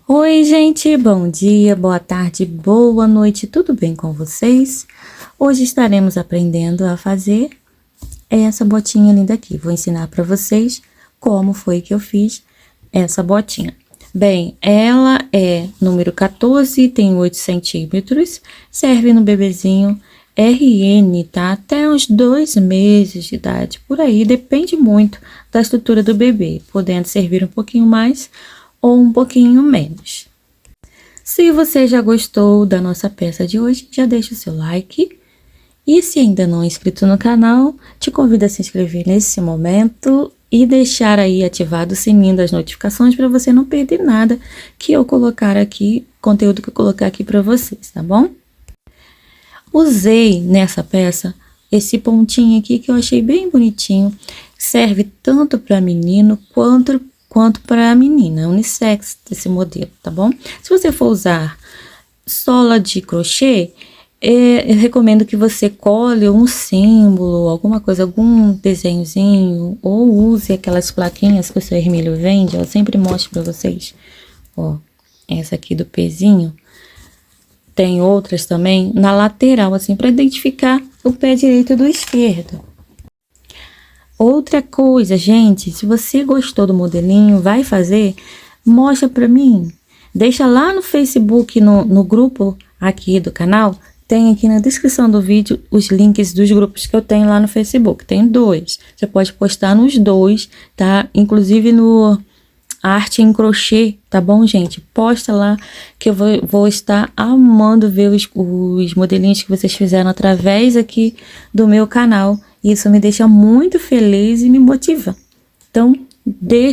Oi, gente, bom dia, boa tarde, boa noite, tudo bem com vocês? Hoje estaremos aprendendo a fazer essa botinha linda aqui. Vou ensinar para vocês como foi que eu fiz essa botinha. Bem, ela é número 14, tem 8 centímetros, serve no bebezinho RN, tá? Até uns 2 meses de idade, por aí, depende muito da estrutura do bebê, podendo servir um pouquinho mais ou um pouquinho menos. Se você já gostou da nossa peça de hoje, já deixa o seu like. E se ainda não é inscrito no canal, te convido a se inscrever nesse momento e deixar aí ativado o sininho das notificações para você não perder nada que eu colocar aqui, conteúdo que eu colocar aqui para vocês, tá bom? Usei nessa peça esse pontinho aqui que eu achei bem bonitinho, serve tanto para menino quanto para a menina, unissex desse modelo, tá bom? Se você for usar sola de crochê, eu recomendo que você cole um símbolo, alguma coisa, algum desenhozinho, ou use aquelas plaquinhas que o seu Hermílio vende. Eu sempre mostro para vocês. Ó, essa aqui do pezinho. Tem outras também na lateral, assim, para identificar o pé direito do esquerdo. Outra coisa, gente, se você gostou do modelinho, vai fazer, mostra pra mim. Deixa lá no Facebook, no grupo aqui do canal, tem aqui na descrição do vídeo os links dos grupos que eu tenho lá no Facebook. Tem 2, você pode postar nos 2, tá? Inclusive no Arte em Crochê, tá bom, gente? Posta lá que eu vou estar amando ver os modelinhos que vocês fizeram através aqui do meu canal. Isso me deixa muito feliz e me motiva. Então,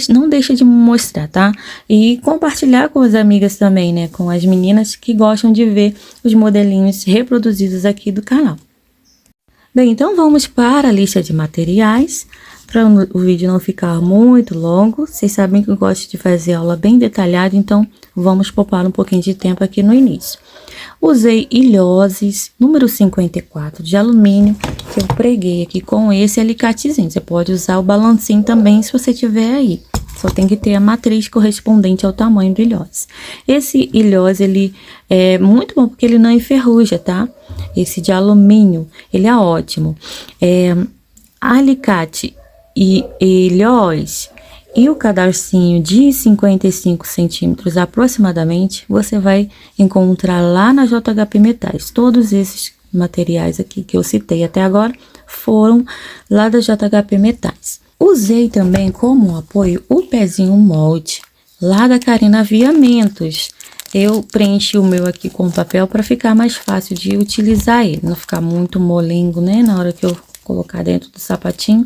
não deixa de me mostrar, tá? E compartilhar com as amigas também, né? Com as meninas que gostam de ver os modelinhos reproduzidos aqui do canal. Bem, então vamos para a lista de materiais, para o vídeo não ficar muito longo. Vocês sabem que eu gosto de fazer aula bem detalhada, então vamos poupar um pouquinho de tempo aqui no início. Usei ilhoses número 54 de alumínio, que eu preguei aqui com esse alicatezinho. Você pode usar o balancinho também se você tiver aí. Só tem que ter a matriz correspondente ao tamanho do ilhose. Esse ilhose, ele é muito bom porque ele não enferruja, tá? Esse de alumínio, ele é ótimo. Alicate e ilhós e o cadarcinho de 55 centímetros aproximadamente, você vai encontrar lá na JHP Metais. Todos esses materiais aqui que eu citei até agora foram lá da JHP Metais. Usei também como apoio o pezinho molde lá da Karina Aviamentos. Eu preenchi o meu aqui com papel para ficar mais fácil de utilizar ele, não ficar muito molengo, né, na hora que eu colocar dentro do sapatinho.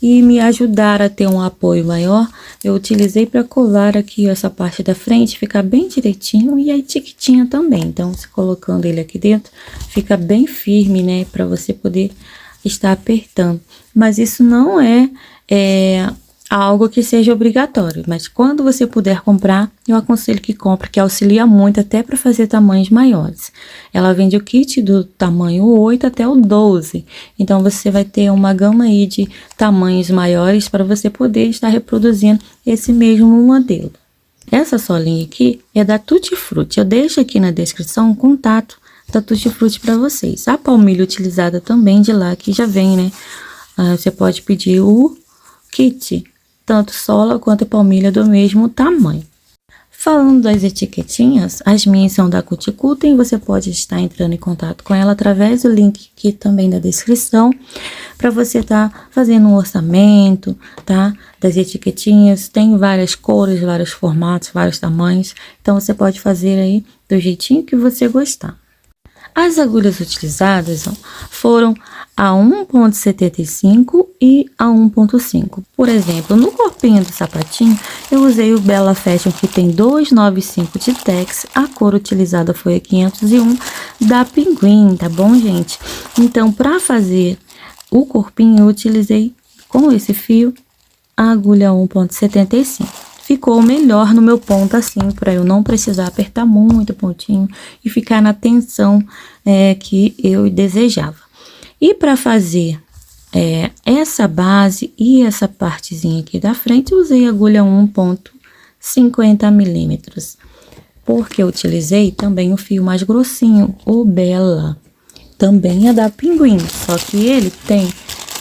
E me ajudar a ter um apoio maior, eu utilizei para colar aqui essa parte da frente, ficar bem direitinho, e a etiquetinha também. Então, se colocando ele aqui dentro, fica bem firme, né, para você poder estar apertando. Mas isso não é algo que seja obrigatório, mas quando você puder comprar, eu aconselho que compre, que auxilia muito até para fazer tamanhos maiores. Ela vende o kit do tamanho 8 até o 12, então você vai ter uma gama aí de tamanhos maiores para você poder estar reproduzindo esse mesmo modelo. Essa solinha aqui é da Tutti Frutti, eu deixo aqui na descrição o contato da Tutti Frutti para vocês. A palmilha utilizada também de lá, que já vem, né? Você pode pedir o kit, tanto sola quanto palmilha do mesmo tamanho. Falando das etiquetinhas, as minhas são da Cuticultem, você pode estar entrando em contato com ela através do link aqui também da descrição, para você estar fazendo um orçamento, tá? Das etiquetinhas, tem várias cores, vários formatos, vários tamanhos, então você pode fazer aí do jeitinho que você gostar. As agulhas utilizadas foram a 1,75 e a 1,5. Por exemplo, no corpinho do sapatinho, eu usei o Bella Fashion, que tem 295 de Tex. A cor utilizada foi a 501 da Pinguim, tá bom, gente? Então, para fazer o corpinho, eu utilizei com esse fio a agulha 1,75. Ficou melhor no meu ponto assim, para eu não precisar apertar muito o pontinho e ficar na tensão que eu desejava. E para fazer essa base e essa partezinha aqui da frente, eu usei a agulha 1,75 50 milímetros. Porque eu utilizei também o fio mais grossinho, o Bella. Também é da Pinguim, só que ele tem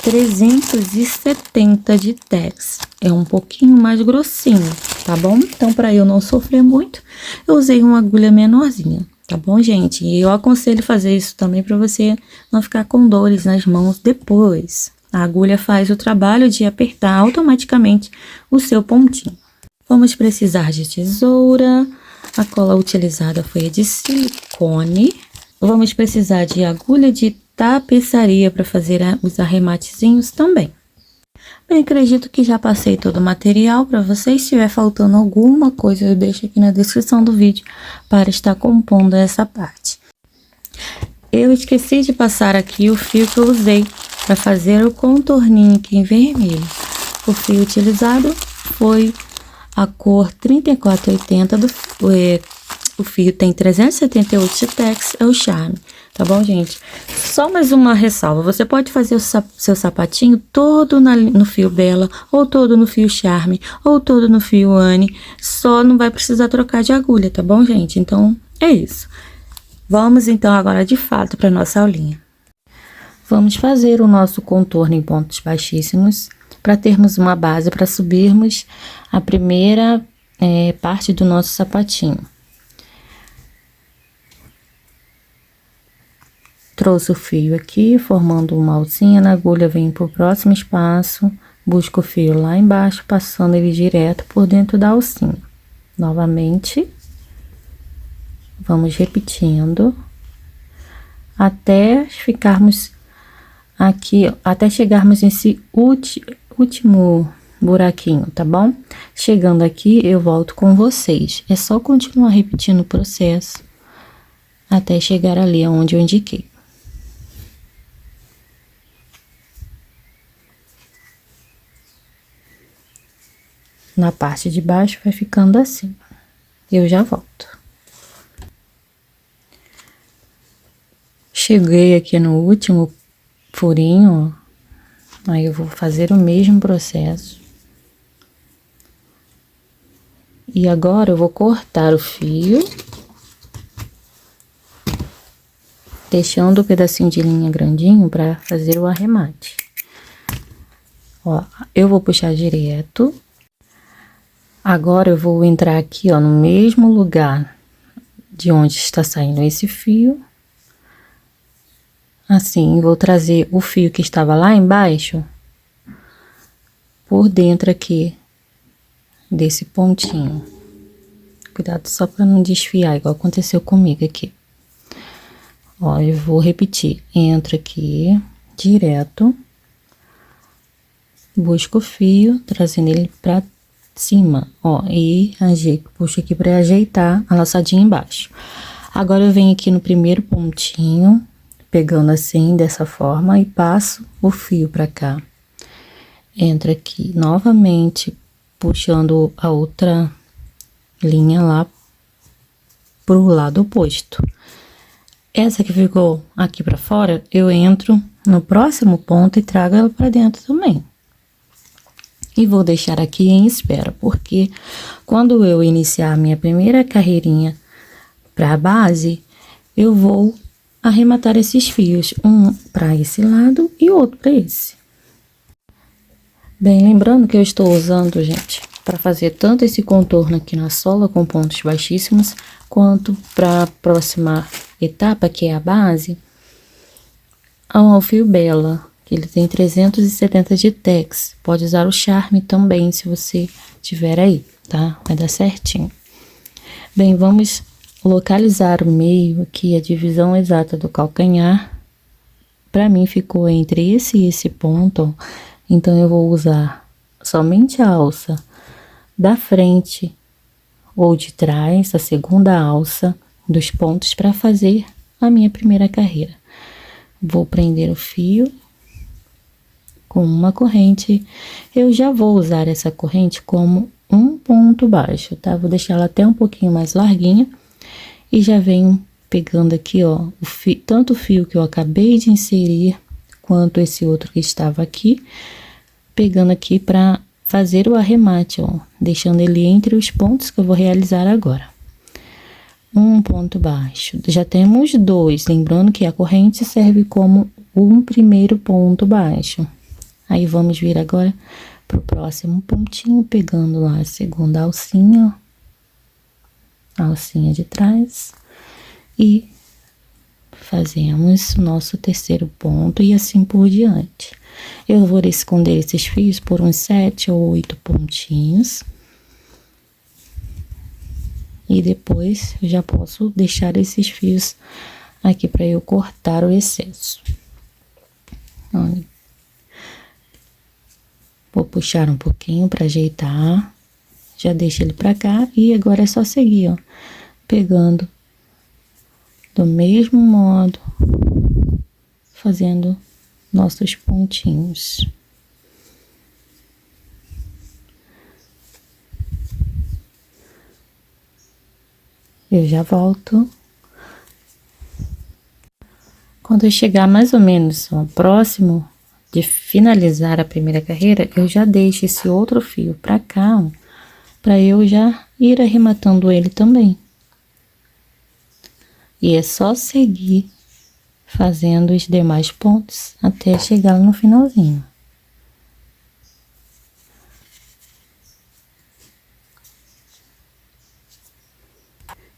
370 de tex. É um pouquinho mais grossinho, tá bom? Então, para eu não sofrer muito, eu usei uma agulha menorzinha, tá bom, gente? E eu aconselho fazer isso também para você não ficar com dores nas mãos depois. A agulha faz o trabalho de apertar automaticamente o seu pontinho. Vamos precisar de tesoura. A cola utilizada foi a de silicone. Vamos precisar de agulha de tapeçaria para fazer os arrematezinhos também. Bem, acredito que já passei todo o material para vocês. Se estiver faltando alguma coisa, eu deixo aqui na descrição do vídeo para estar compondo essa parte. Eu esqueci de passar aqui o fio que eu usei para fazer o contorninho aqui em vermelho. O fio utilizado foi a cor 3480 do o fio tem 378 de tex, é o Charme, tá bom, gente? Só mais uma ressalva, você pode fazer o seu sapatinho todo no fio Bella, ou todo no fio Charme, ou todo no fio Anne, só não vai precisar trocar de agulha, tá bom, gente? Então, é isso. Vamos, então, agora de fato para nossa aulinha. Vamos fazer o nosso contorno em pontos baixíssimos, para termos uma base para subirmos a primeira parte do nosso sapatinho. Trouxe o fio aqui, formando uma alcinha na agulha, venho para o próximo espaço, busco o fio lá embaixo, passando ele direto por dentro da alcinha. Novamente, vamos repetindo, até ficarmos aqui, até chegarmos nesse último buraquinho, tá bom? Chegando aqui, eu volto com vocês. É só continuar repetindo o processo até chegar ali onde eu indiquei. Na parte de baixo vai ficando assim. Eu já volto. Cheguei aqui no último furinho, ó. Aí eu vou fazer o mesmo processo. E agora eu vou cortar o fio, deixando o pedacinho de linha grandinho para fazer o arremate. Ó, eu vou puxar direto. Agora eu vou entrar aqui, ó, no mesmo lugar de onde está saindo esse fio. Assim, vou trazer o fio que estava lá embaixo por dentro aqui desse pontinho. Cuidado só para não desfiar, igual aconteceu comigo aqui. Ó, eu vou repetir. Entro aqui direto, busco o fio, trazendo ele para cima, ó, e puxo aqui para ajeitar a laçadinha embaixo. Agora eu venho aqui no primeiro pontinho, pegando assim, dessa forma, e passo o fio para cá. Entro aqui novamente, puxando a outra linha lá pro lado oposto. Essa que ficou aqui para fora, eu entro no próximo ponto e trago ela para dentro também. E vou deixar aqui em espera, porque quando eu iniciar a minha primeira carreirinha para a base, eu vou arrematar esses fios, um para esse lado e outro para esse. Bem, lembrando que eu estou usando, gente, para fazer tanto esse contorno aqui na sola com pontos baixíssimos, quanto para a próxima etapa, que é a base, ao fio Bella, que ele tem 370 de tex. Pode usar o Charme também, se você tiver aí, tá? Vai dar certinho. Bem, vamos localizar o meio aqui, a divisão exata do calcanhar. Para mim ficou entre esse e esse ponto, ó. Então eu vou usar somente a alça da frente ou de trás, a segunda alça dos pontos, para fazer a minha primeira carreira. Vou prender o fio com uma corrente. Eu já vou usar essa corrente como um ponto baixo, tá? Vou deixar ela até um pouquinho mais larguinha e já venho pegando aqui, ó, tanto o fio que eu acabei de inserir, quanto esse outro que estava aqui, pegando aqui para fazer o arremate, ó, deixando ele entre os pontos que eu vou realizar agora. Um ponto baixo. Já temos dois, lembrando que a corrente serve como um primeiro ponto baixo. Aí, vamos vir agora pro próximo pontinho, pegando lá a segunda alcinha, ó, a alcinha de trás, e fazemos nosso terceiro ponto e assim por diante. Eu vou esconder esses fios por uns 7 ou 8 pontinhos. E depois eu já posso deixar esses fios aqui para eu cortar o excesso. Olha. Vou puxar um pouquinho para ajeitar. Já deixo ele para cá e agora é só seguir, ó, pegando do mesmo modo, fazendo nossos pontinhos. Eu já volto. Quando eu chegar mais ou menos ó, próximo de finalizar a primeira carreira, eu já deixo esse outro fio para cá, para eu já ir arrematando ele também. E é só seguir fazendo os demais pontos até chegar no finalzinho.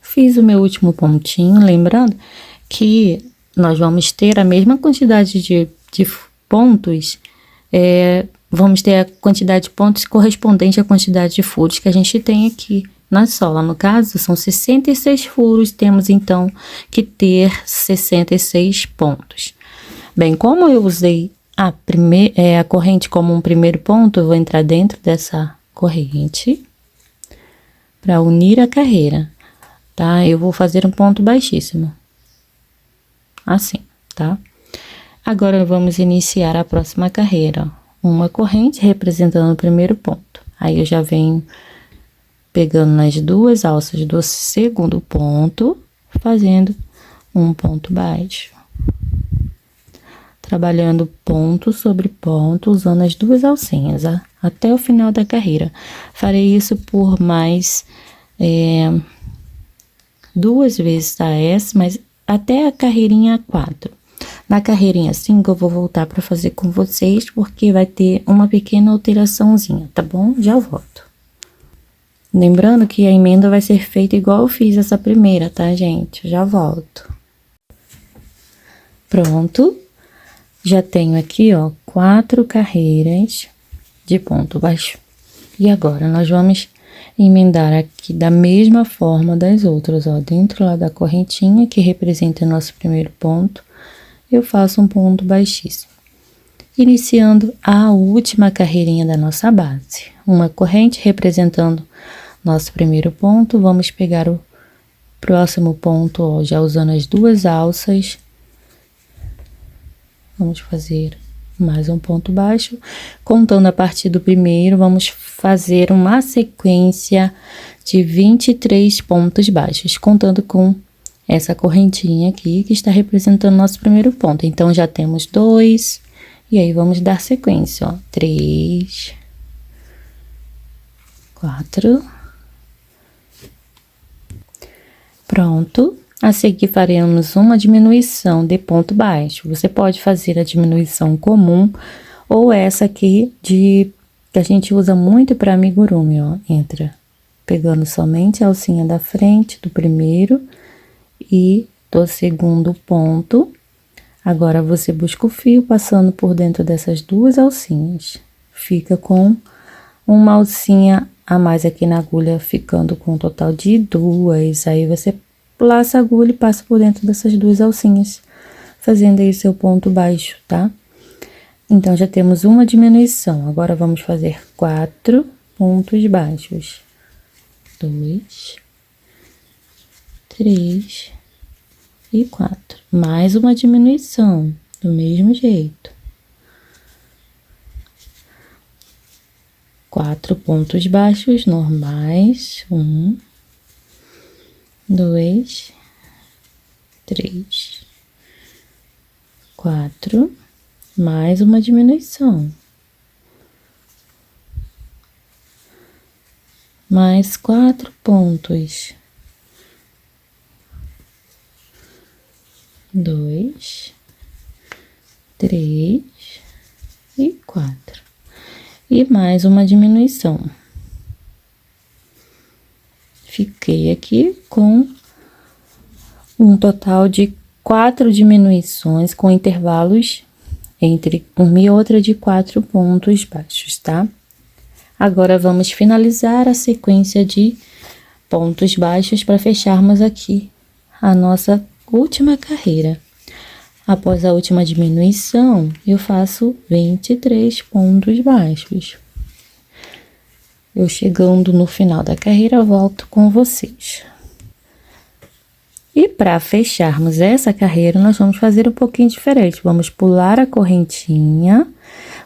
Fiz o meu último pontinho, lembrando que nós vamos ter a mesma quantidade de pontos, vamos ter a quantidade de pontos correspondente à quantidade de furos que a gente tem aqui na sola. No caso, são 66 furos, temos então que ter 66 pontos. Bem, como eu usei a corrente como um primeiro ponto, eu vou entrar dentro dessa corrente para unir a carreira, tá? Eu vou fazer um ponto baixíssimo, assim, tá? Agora, vamos iniciar a próxima carreira, ó. Uma corrente representando o primeiro ponto. Aí, eu já venho pegando nas duas alças do segundo ponto, fazendo um ponto baixo. Trabalhando ponto sobre ponto, usando as duas alcinhas, ó, até o final da carreira. Farei isso por mais 2 vezes a essa, mas até a carreirinha 4. Na carreirinha 5 eu vou voltar para fazer com vocês, porque vai ter uma pequena alteraçãozinha, tá bom? Já volto. Lembrando que a emenda vai ser feita igual eu fiz essa primeira, tá, gente? Já volto. Pronto. Já tenho aqui, ó, 4 carreiras de ponto baixo. E agora, nós vamos emendar aqui da mesma forma das outras, ó, dentro lá da correntinha que representa o nosso primeiro ponto, eu faço um ponto baixíssimo. Iniciando a última carreirinha da nossa base. Uma corrente representando nosso primeiro ponto, vamos pegar o próximo ponto, ó, já usando as duas alças. Vamos fazer mais um ponto baixo. Contando a partir do primeiro, vamos fazer uma sequência de 23 pontos baixos, contando com essa correntinha aqui, que está representando nosso primeiro ponto. Então, já temos 2, e aí vamos dar sequência, ó. 3, 4. Pronto. A seguir, faremos uma diminuição de ponto baixo. Você pode fazer a diminuição comum ou essa aqui que a gente usa muito para amigurumi, ó. Entra pegando somente a alcinha da frente do primeiro e do segundo ponto. Agora, você busca o fio passando por dentro dessas duas alcinhas. Fica com uma alcinha a mais aqui na agulha, ficando com um total de 2. Aí, você laça a agulha e passa por dentro dessas duas alcinhas, fazendo aí seu ponto baixo, tá? Então, já temos uma diminuição. Agora, vamos fazer 4 pontos baixos. 2, 3 e 4. Mais uma diminuição, do mesmo jeito. 4 pontos baixos normais. 1, 2, 3, 4, mais uma diminuição. mais 4 pontos. 2, 3 e 4. E mais uma diminuição. Fiquei aqui com um total de 4 diminuições com intervalos entre uma e outra de 4 pontos baixos, tá? Agora, vamos finalizar a sequência de pontos baixos para fecharmos aqui a nossa última carreira. Após a última diminuição, eu faço 23 pontos baixos. Eu chegando no final da carreira, volto com vocês. E para fecharmos essa carreira, nós vamos fazer um pouquinho diferente. Vamos pular a correntinha,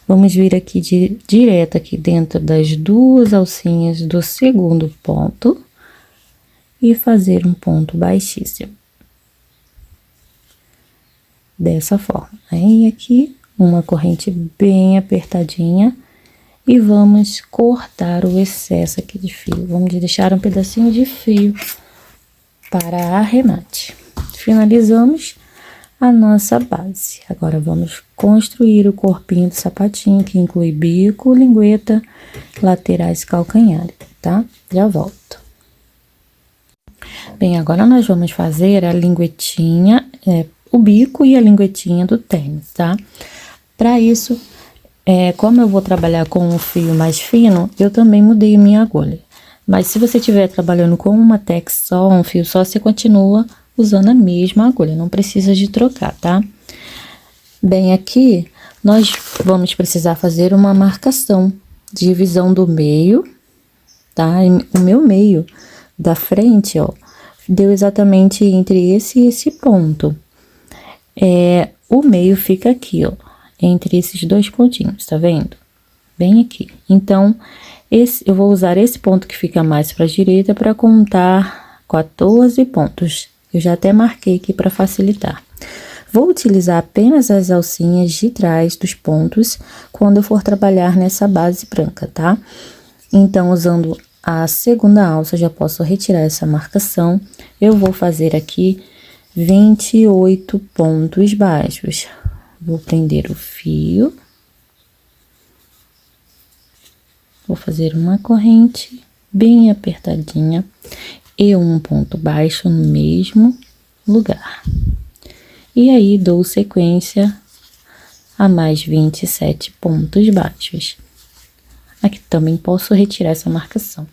vamos vir aqui direto aqui dentro das 2 alcinhas do segundo ponto e fazer um ponto baixíssimo. Dessa forma. Aí aqui, uma corrente bem apertadinha e vamos cortar o excesso aqui de fio. Vamos deixar um pedacinho de fio para arremate. Finalizamos a nossa base. Agora, vamos construir o corpinho do sapatinho, que inclui bico, lingueta, laterais e calcanhar, tá? Já volto. Bem, agora nós vamos fazer a linguetinha, o bico e a linguetinha do tênis, tá? Para isso, como eu vou trabalhar com um fio mais fino, eu também mudei a minha agulha. Mas se você estiver trabalhando com uma tex só, um fio só, você continua usando a mesma agulha, não precisa de trocar, tá? Bem, aqui nós vamos precisar fazer uma marcação, divisão do meio, tá? O meu meio da frente, ó, deu exatamente entre esse e esse ponto. O meio fica aqui, ó, entre esses 2 pontinhos, tá vendo? Bem aqui. Então, eu vou usar esse ponto que fica mais para a direita para contar 14 pontos. Eu já até marquei aqui para facilitar. Vou utilizar apenas as alcinhas de trás dos pontos quando eu for trabalhar nessa base branca, tá? Então, usando a segunda alça, já posso retirar essa marcação. Eu vou fazer aqui 28 pontos baixos. Vou prender o fio. Vou fazer uma corrente bem apertadinha e um ponto baixo no mesmo lugar. E aí, dou sequência a mais 27 pontos baixos. Aqui também posso retirar essa marcação.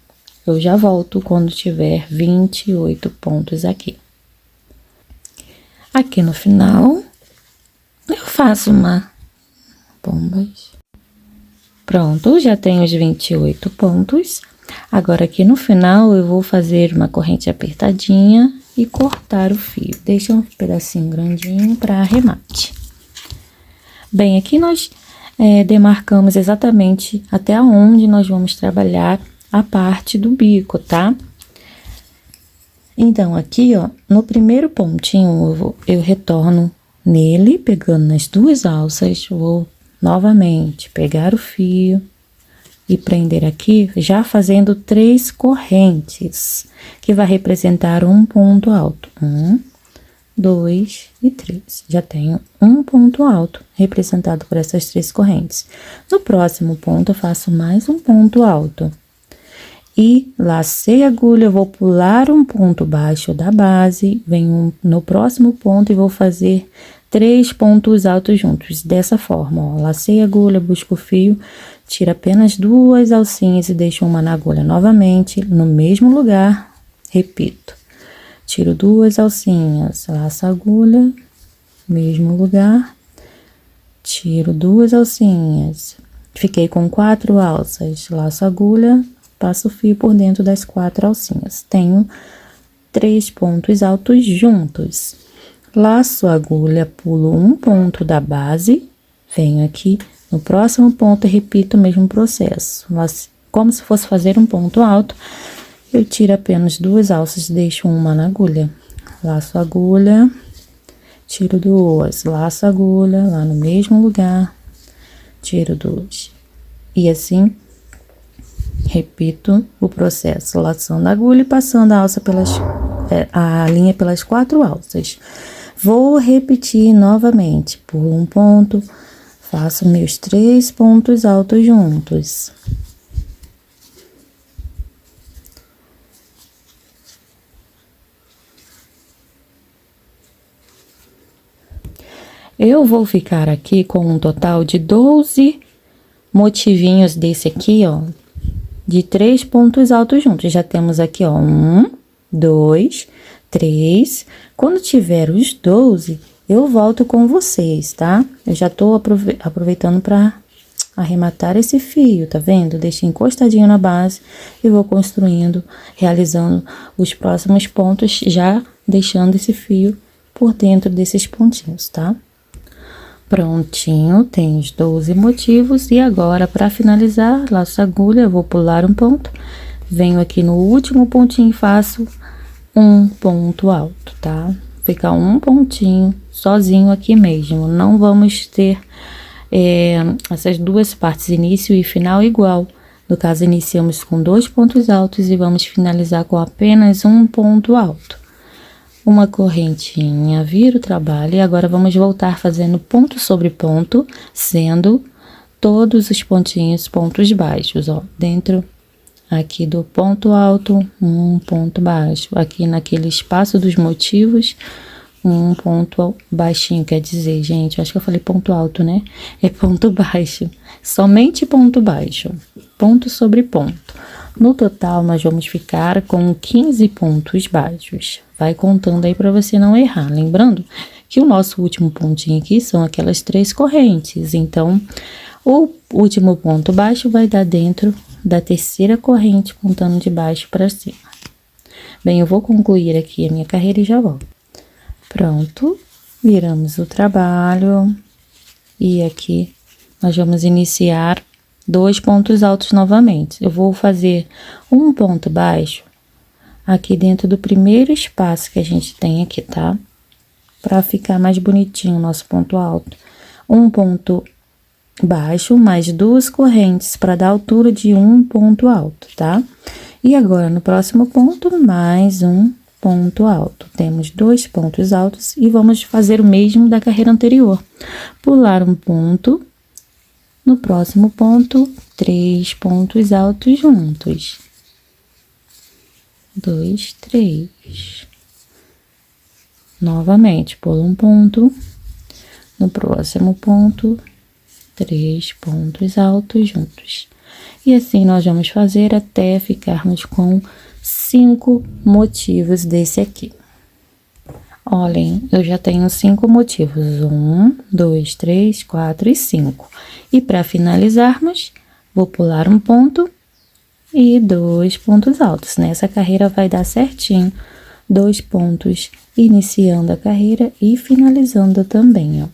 Eu já volto quando tiver 28 pontos aqui. Aqui no final, eu faço uma bombas. Pronto, já tenho os 28 pontos. Agora, aqui no final, eu vou fazer uma corrente apertadinha e cortar o fio. Deixa um pedacinho grandinho para arremate. Bem, aqui nós demarcamos exatamente até onde nós vamos trabalhar a parte do bico, tá? Então, aqui, ó, no primeiro pontinho, eu retorno nele, pegando nas 2 alças, vou novamente pegar o fio e prender aqui, já fazendo 3 correntes, que vai representar um ponto alto. 1, 2 e 3. Já tenho um ponto alto representado por essas 3 correntes. No próximo ponto, eu faço mais um ponto alto. E lacei a agulha, eu vou pular um ponto baixo da base, venho no próximo ponto e vou fazer 3 pontos altos juntos. Dessa forma, ó, lacei a agulha, busco o fio, tiro apenas 2 alcinhas e deixo uma na agulha novamente, no mesmo lugar, repito. Tiro 2 alcinhas, laço a agulha, mesmo lugar, tiro 2 alcinhas, fiquei com 4 alças, laço a agulha, passo o fio por dentro das 4 alcinhas. Tenho 3 pontos altos juntos. Laço a agulha, pulo um ponto da base, venho aqui no próximo ponto e repito o mesmo processo. Como se fosse fazer um ponto alto, eu tiro apenas 2 alças, deixo uma na agulha. Laço a agulha, tiro 2, laço a agulha, lá no mesmo lugar, tiro 2. E assim Repito o processo, laçando a agulha e passando a alça a linha pelas 4 alças. Vou repetir novamente, pulo um ponto, faço meus 3 pontos altos juntos. Eu vou ficar aqui com um total de 12 motivinhos desse aqui, ó, de 3 pontos altos juntos. Já temos aqui, ó, 1, 2, 3. Quando tiver os 12, eu volto com vocês, tá? Eu já tô aproveitando para arrematar esse fio, tá vendo? Deixei encostadinho na base e vou construindo, realizando os próximos pontos, já deixando esse fio por dentro desses pontinhos, tá? Prontinho, tem os 12 motivos e agora para finalizar, laço a agulha, eu vou pular um ponto, venho aqui no último pontinho e faço um ponto alto, tá? Fica um pontinho sozinho aqui mesmo, não vamos ter essas duas partes, início e final, igual. No caso, iniciamos com 2 pontos altos e vamos finalizar com apenas um ponto alto. Uma correntinha, vira o trabalho e agora vamos voltar fazendo ponto sobre ponto, sendo todos os pontinhos pontos baixos, ó, dentro aqui do ponto alto, um ponto baixo, aqui naquele espaço dos motivos, um ponto baixinho, quer dizer, gente, acho que eu falei ponto alto, né? É ponto baixo, somente ponto baixo, ponto sobre ponto. No total, nós vamos ficar com 15 pontos baixos. Vai contando aí para você não errar. Lembrando que o nosso último pontinho aqui são aquelas 3 correntes. Então, o último ponto baixo vai dar dentro da terceira corrente, contando de baixo para cima. Bem, eu vou concluir aqui a minha carreira e já volto. Pronto, viramos o trabalho. E aqui nós vamos iniciar 2 pontos altos novamente. Eu vou fazer um ponto baixo aqui dentro do primeiro espaço que a gente tem aqui, tá? Para ficar mais bonitinho o nosso ponto alto. Um ponto baixo, mais 2 correntes para dar altura de um ponto alto, tá? E agora, no próximo ponto, mais um ponto alto. Temos 2 pontos altos e vamos fazer o mesmo da carreira anterior. Pular um ponto. No próximo ponto, 3 pontos altos juntos. 2, 3. Novamente, pula um ponto. No próximo ponto, 3 pontos altos juntos. E assim nós vamos fazer até ficarmos com 5 motivos desse aqui. Olhem, eu já tenho 5 motivos, 1, 2, 3, 4 e 5. E para finalizarmos, vou pular um ponto e 2 pontos altos. Nessa carreira vai dar certinho 2 pontos, iniciando a carreira e finalizando também, ó.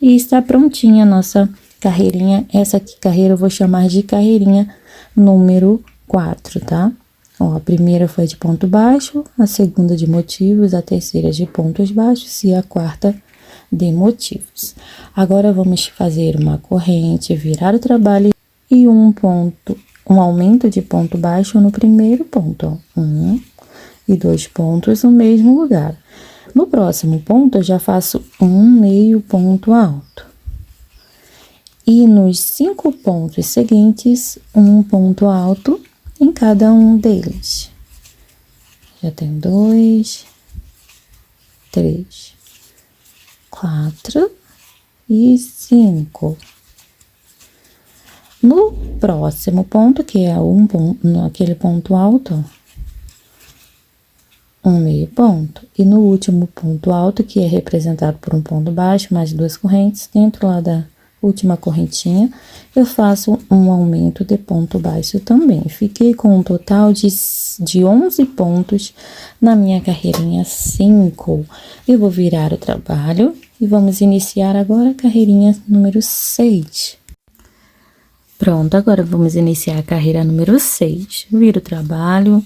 E está prontinha a nossa carreirinha. Essa aqui, carreira, eu vou chamar de carreirinha número 4, tá? Ó, a primeira foi de ponto baixo, a segunda de motivos, a terceira de pontos baixos e a quarta de motivos. Agora, vamos fazer uma corrente, virar o trabalho e um aumento de ponto baixo no primeiro ponto, ó. 1 e 2 pontos no mesmo lugar. No próximo ponto, eu já faço um meio ponto alto. E nos 5 pontos seguintes, um ponto alto em cada um deles. Já tem 2, 3, 4 e 5. No próximo ponto, que é aquele ponto alto, um meio ponto. E no último ponto alto, que é representado por um ponto baixo, mais 2 correntes, dentro lá da última correntinha, eu faço um aumento de ponto baixo também. Fiquei com um total de 11 pontos na minha carreirinha 5. Eu vou virar o trabalho e vamos iniciar agora a carreirinha número 6. Pronto, agora vamos iniciar a carreira número 6. Viro o trabalho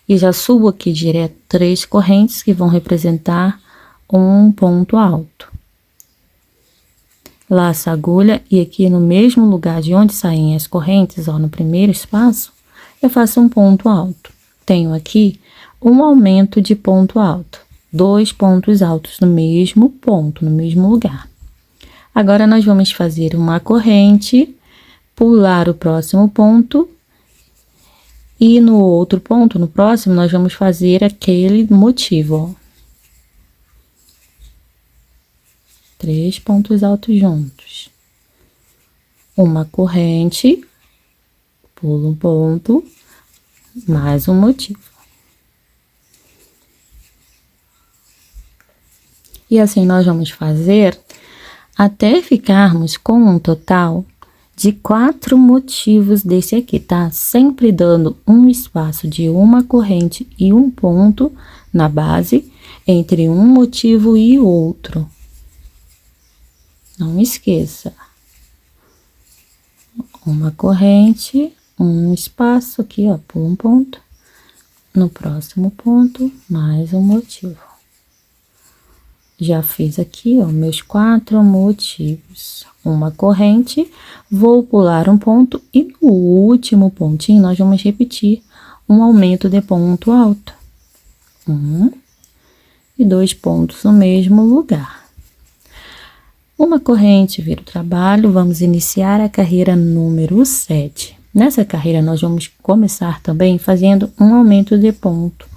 e já subo aqui direto 3 correntes que vão representar um ponto alto. laço a agulha e aqui no mesmo lugar de onde saem as correntes, ó, no primeiro espaço, eu faço um ponto alto. Tenho aqui um aumento de ponto alto, 2 pontos altos no mesmo ponto, no mesmo lugar. Agora, nós vamos fazer uma corrente, pular o próximo ponto e no outro ponto, no próximo, nós vamos fazer aquele motivo, ó. 3 pontos altos juntos. Uma corrente, pulo um ponto, mais um motivo. E assim nós vamos fazer até ficarmos com um total de 4 motivos desse aqui, tá? Sempre dando um espaço de uma corrente e um ponto na base entre um motivo e outro. Não esqueça. Uma corrente, um espaço aqui, ó, por um ponto. No próximo ponto, mais um motivo. Já fiz aqui, ó, meus 4 motivos. Uma corrente, vou pular um ponto e no último pontinho nós vamos repetir um aumento de ponto alto. 1 e 2 pontos no mesmo lugar. Uma corrente vira o trabalho, vamos iniciar a carreira número 7. Nessa carreira, nós vamos começar também fazendo um aumento de ponto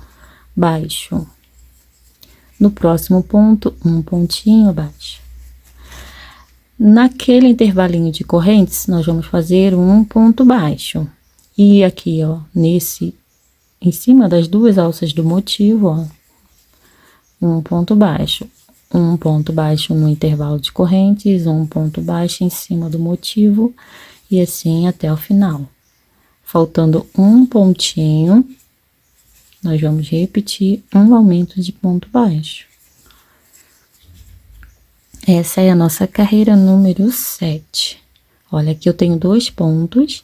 baixo. No próximo ponto, um pontinho baixo. Naquele intervalinho de correntes, nós vamos fazer um ponto baixo. E aqui, ó, em cima das 2 alças do motivo, ó, um ponto baixo. Um ponto baixo no intervalo de correntes, um ponto baixo em cima do motivo e assim até o final. Faltando um pontinho, nós vamos repetir um aumento de ponto baixo. Essa é a nossa carreira número 7. Olha, aqui eu tenho 2 pontos,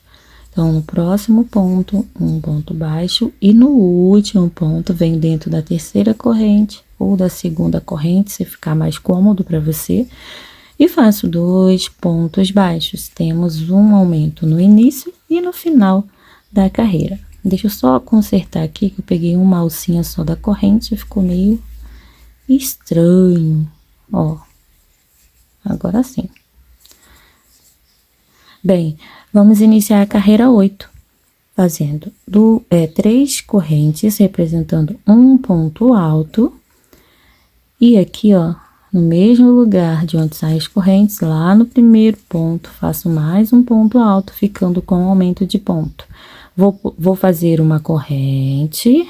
então no próximo ponto, um ponto baixo e no último ponto vem dentro da terceira corrente ou da segunda corrente, se ficar mais cômodo para você, e faço 2 pontos baixos. Temos um aumento no início e no final da carreira. Deixa eu só consertar aqui, que eu peguei uma alcinha só da corrente e ficou meio estranho, ó. Agora sim. Bem, vamos iniciar a carreira 8, fazendo 3 correntes, representando um ponto alto. E aqui, ó, no mesmo lugar de onde saem as correntes, lá no primeiro ponto, faço mais um ponto alto, ficando com aumento de ponto. Vou fazer uma corrente,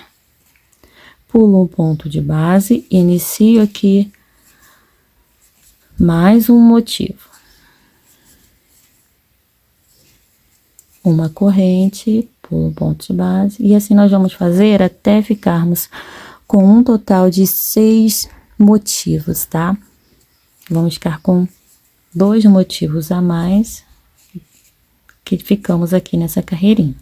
pulo um ponto de base, inicio aqui mais um motivo. Uma corrente, pulo um ponto de base, e assim nós vamos fazer até ficarmos com um total de 6 motivos, tá? Vamos ficar com 2 motivos a mais que ficamos aqui nessa carreirinha.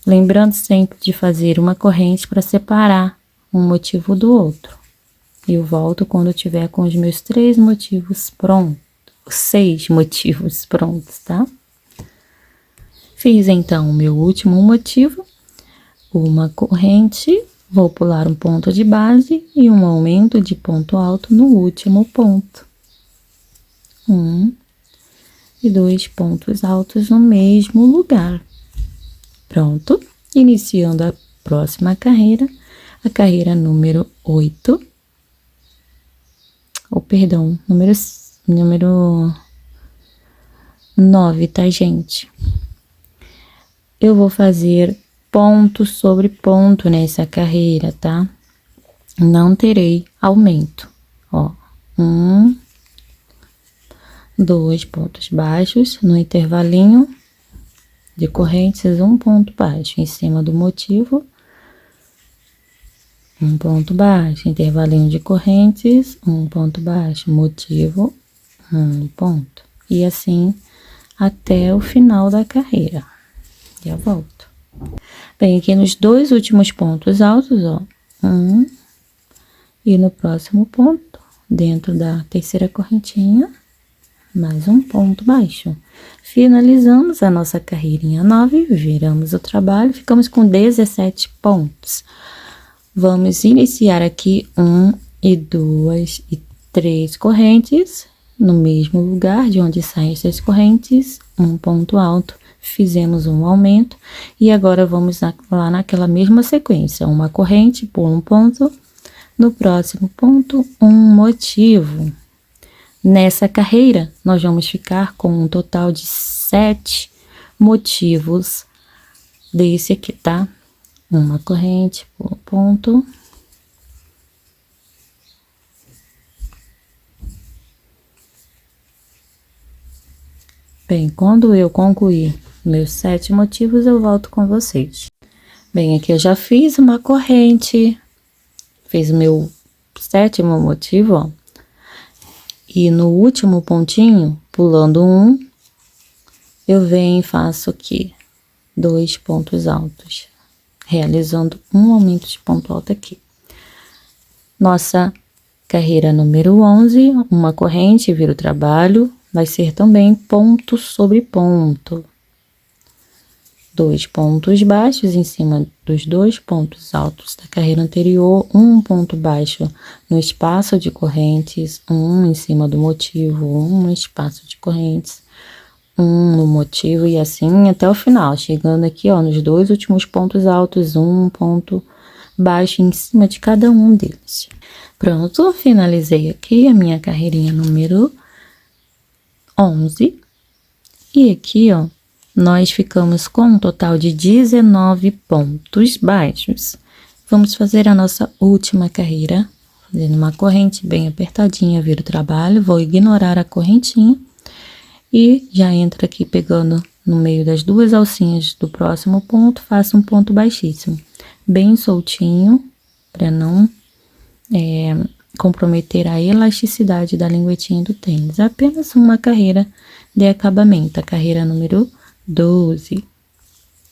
Lembrando sempre de fazer uma corrente para separar um motivo do outro. Eu volto quando eu tiver com os meus 3 motivos prontos, 6 motivos prontos, tá? Fiz então o meu último motivo, uma corrente, vou pular um ponto de base e um aumento de ponto alto no último ponto. 1 e 2 pontos altos no mesmo lugar. Pronto, iniciando a próxima carreira, a carreira número 8. Número 9, tá, gente? Eu vou fazer ponto sobre ponto nessa carreira, tá? Não terei aumento, ó. 1, 2 pontos baixos no intervalinho de correntes, um ponto baixo em cima do motivo, um ponto baixo, intervalinho de correntes, um ponto baixo, motivo, um ponto. E assim até o final da carreira. Já volto. Bem, aqui nos 2 últimos pontos altos, ó, 1, e no próximo ponto, dentro da terceira correntinha, mais um ponto baixo. Finalizamos a nossa carreirinha 9, viramos o trabalho, ficamos com 17 pontos. Vamos iniciar aqui 1 e 2 e 3 correntes no mesmo lugar de onde saem essas correntes, um ponto alto, fizemos um aumento e agora vamos lá naquela mesma sequência, uma corrente por um ponto, no próximo ponto um motivo. Nessa carreira nós vamos ficar com um total de 7 motivos desse aqui, tá? Uma corrente por um ponto. Bem, quando eu concluir meus 7 motivos, eu volto com vocês. Bem, aqui eu já fiz uma corrente, fiz o meu 7º motivo, ó. E no último pontinho, pulando um, eu venho e faço aqui 2 pontos altos, realizando um aumento de ponto alto aqui. Nossa carreira número 11, uma corrente, vira o trabalho, vai ser também ponto sobre ponto. 2 pontos baixos em cima dos 2 pontos altos da carreira anterior, um ponto baixo no espaço de correntes, um em cima do motivo, um no espaço de correntes, um no motivo e assim até o final, chegando aqui, ó, nos 2 últimos pontos altos, um ponto baixo em cima de cada um deles. Pronto, finalizei aqui a minha carreirinha número 11. E aqui, ó, nós ficamos com um total de 19 pontos baixos. Vamos fazer a nossa última carreira, fazendo uma corrente bem apertadinha, vira o trabalho, vou ignorar a correntinha e já entro aqui pegando no meio das 2 alcinhas do próximo ponto, faço um ponto baixíssimo, bem soltinho, para não comprometer a elasticidade da linguetinha do tênis. Apenas uma carreira de acabamento, a carreira número 12.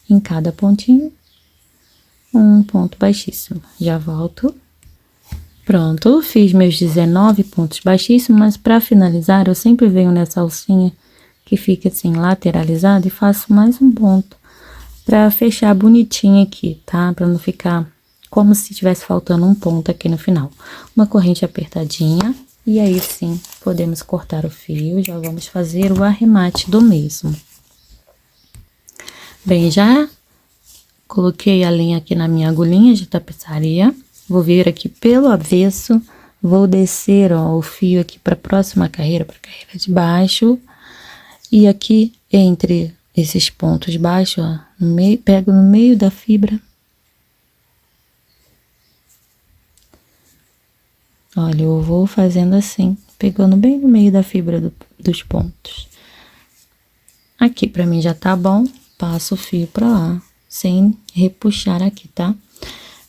Em cada pontinho, um ponto baixíssimo. Já volto. Pronto, fiz meus 19 pontos baixíssimos, mas para finalizar, eu sempre venho nessa alcinha que fica assim lateralizada e faço mais um ponto para fechar bonitinho aqui, tá? Para não ficar como se tivesse faltando um ponto aqui no final. Uma corrente apertadinha e aí sim podemos cortar o fio, já vamos fazer o arremate do mesmo. Bem, já coloquei a linha aqui na minha agulhinha de tapeçaria, vou vir aqui pelo avesso, vou descer, ó, o fio aqui para a próxima carreira, para a carreira de baixo, e aqui entre esses pontos baixos, ó, no meio, pego no meio da fibra. Olha, eu vou fazendo assim, pegando bem no meio da fibra dos pontos. Aqui pra mim já tá bom, passo o fio pra lá, sem repuxar aqui, tá?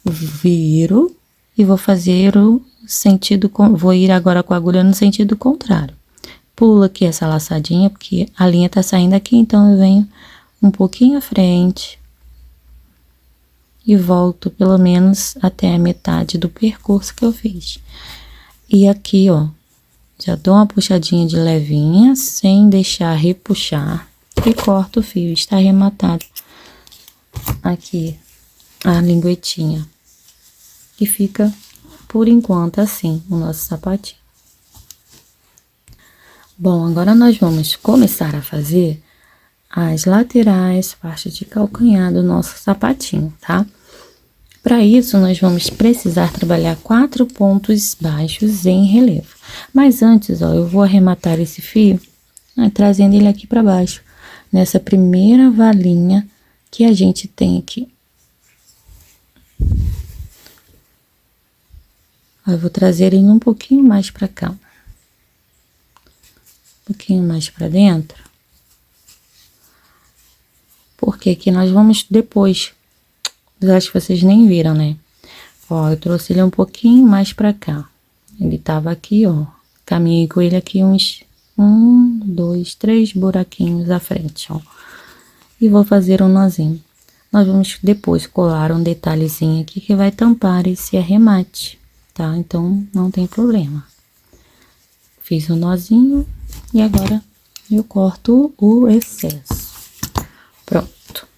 Viro e vou fazer o sentido, vou ir agora com a agulha no sentido contrário. Pulo aqui essa laçadinha, porque a linha tá saindo aqui, então eu venho um pouquinho à frente e volto pelo menos até a metade do percurso que eu fiz. E aqui, ó, já dou uma puxadinha de levinha, sem deixar repuxar, e corto o fio. Está arrematado aqui a linguetinha. E fica, por enquanto, assim, o nosso sapatinho. Bom, agora nós vamos começar a fazer as laterais, parte de calcanhar do nosso sapatinho, tá? Para isso, nós vamos precisar trabalhar 4 pontos baixos em relevo. Mas antes, ó, eu vou arrematar esse fio, trazendo ele aqui para baixo, nessa primeira valinha que a gente tem aqui. Ó, eu vou trazer ele um pouquinho mais para cá. Um pouquinho mais para dentro. Porque aqui nós vamos depois... Eu acho que vocês nem viram, né? Ó, eu trouxe ele um pouquinho mais pra cá. Ele tava aqui, ó. Caminhei com ele aqui uns 1, 2, 3 buraquinhos à frente, ó. E vou fazer um nozinho. Nós vamos depois colar um detalhezinho aqui que vai tampar esse arremate, tá? Então, não tem problema. Fiz o nozinho e agora eu corto o excesso. Pronto.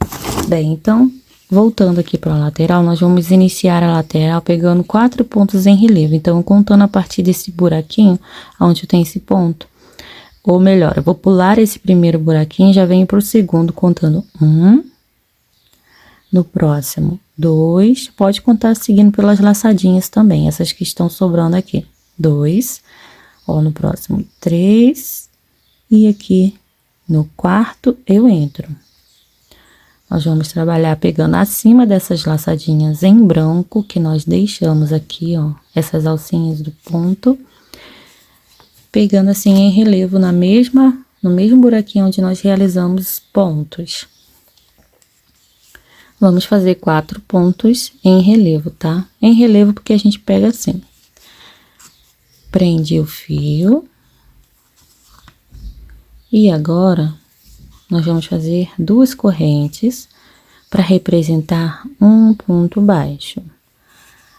Bem, então, voltando aqui para a lateral, nós vamos iniciar a lateral pegando 4 pontos em relevo. Então, contando a partir desse buraquinho, onde tem esse ponto, ou melhor, eu vou pular esse primeiro buraquinho e já venho para o segundo, contando 1. No próximo, 2. Pode contar seguindo pelas laçadinhas também, essas que estão sobrando aqui. 2. Ó, no próximo, 3. E aqui, no quarto, eu entro. Nós vamos trabalhar pegando acima dessas laçadinhas em branco, que nós deixamos aqui, ó, essas alcinhas do ponto. Pegando assim em relevo no mesmo buraquinho onde nós realizamos pontos. Vamos fazer 4 pontos em relevo, tá? Em relevo porque a gente pega assim. Prende o fio. E agora, nós vamos fazer 2 correntes para representar um ponto baixo.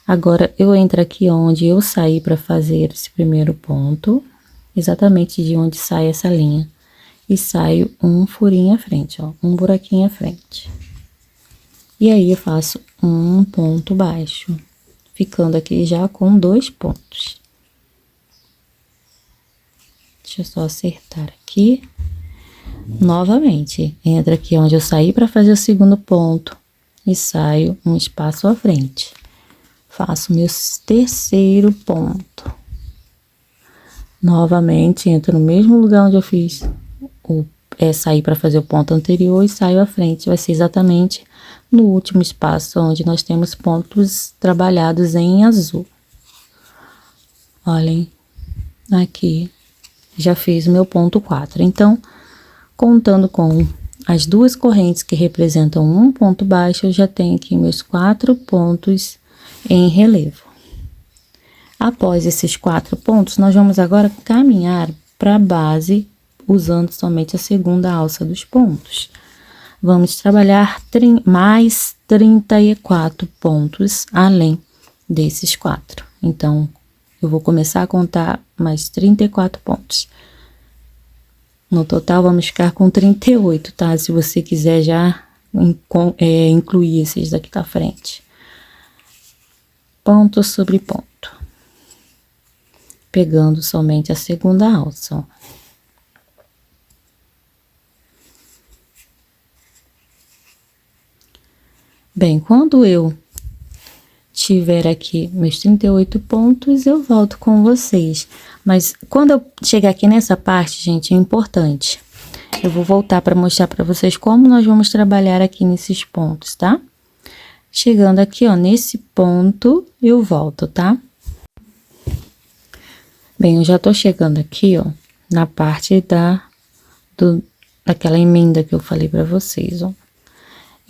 Agora, eu entro aqui onde eu saí para fazer esse primeiro ponto, exatamente de onde sai essa linha. E saio um furinho à frente, ó, um buraquinho à frente. E aí, eu faço um ponto baixo, ficando aqui já com 2 pontos. Deixa eu só acertar aqui. Novamente, entra aqui onde eu saí para fazer o segundo ponto e saio um espaço à frente. Faço meu terceiro ponto. Novamente, entro no mesmo lugar onde eu fiz sair para fazer o ponto anterior e saio à frente. Vai ser exatamente no último espaço onde nós temos pontos trabalhados em azul. Olhem, aqui já fiz o meu ponto 4. Então, contando com as 2 correntes que representam um ponto baixo, eu já tenho aqui meus 4 pontos em relevo. Após esses 4 pontos, nós vamos agora caminhar para a base, usando somente a segunda alça dos pontos. Vamos trabalhar mais 34 pontos além desses 4. Então, eu vou começar a contar mais 34 pontos. No total, vamos ficar com 38, tá? Se você quiser já incluir esses daqui pra frente. Ponto sobre ponto. Pegando somente a segunda alça, ó. Bem, quando eu tiver aqui meus 38 pontos, eu volto com vocês. Mas quando eu chegar aqui nessa parte, gente, é importante. Eu vou voltar para mostrar para vocês como nós vamos trabalhar aqui nesses pontos, tá? Chegando aqui, ó, nesse ponto, eu volto, tá? Bem, eu já tô chegando aqui, ó, na parte daquela emenda que eu falei para vocês, ó.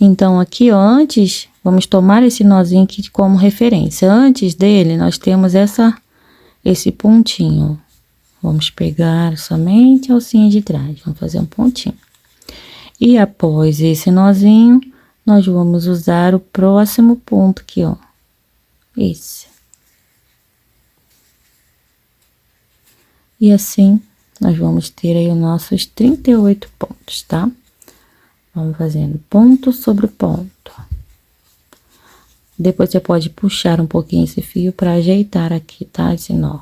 Então, aqui, ó, antes, vamos tomar esse nozinho aqui como referência. Antes dele, nós temos esse pontinho. Vamos pegar somente a alcinha de trás, vamos fazer um pontinho. E após esse nozinho, nós vamos usar o próximo ponto aqui, ó. Esse. E assim, nós vamos ter aí os nossos 38 pontos, tá? Vamos fazendo ponto sobre ponto. Depois você pode puxar um pouquinho esse fio para ajeitar aqui, tá? Esse nó.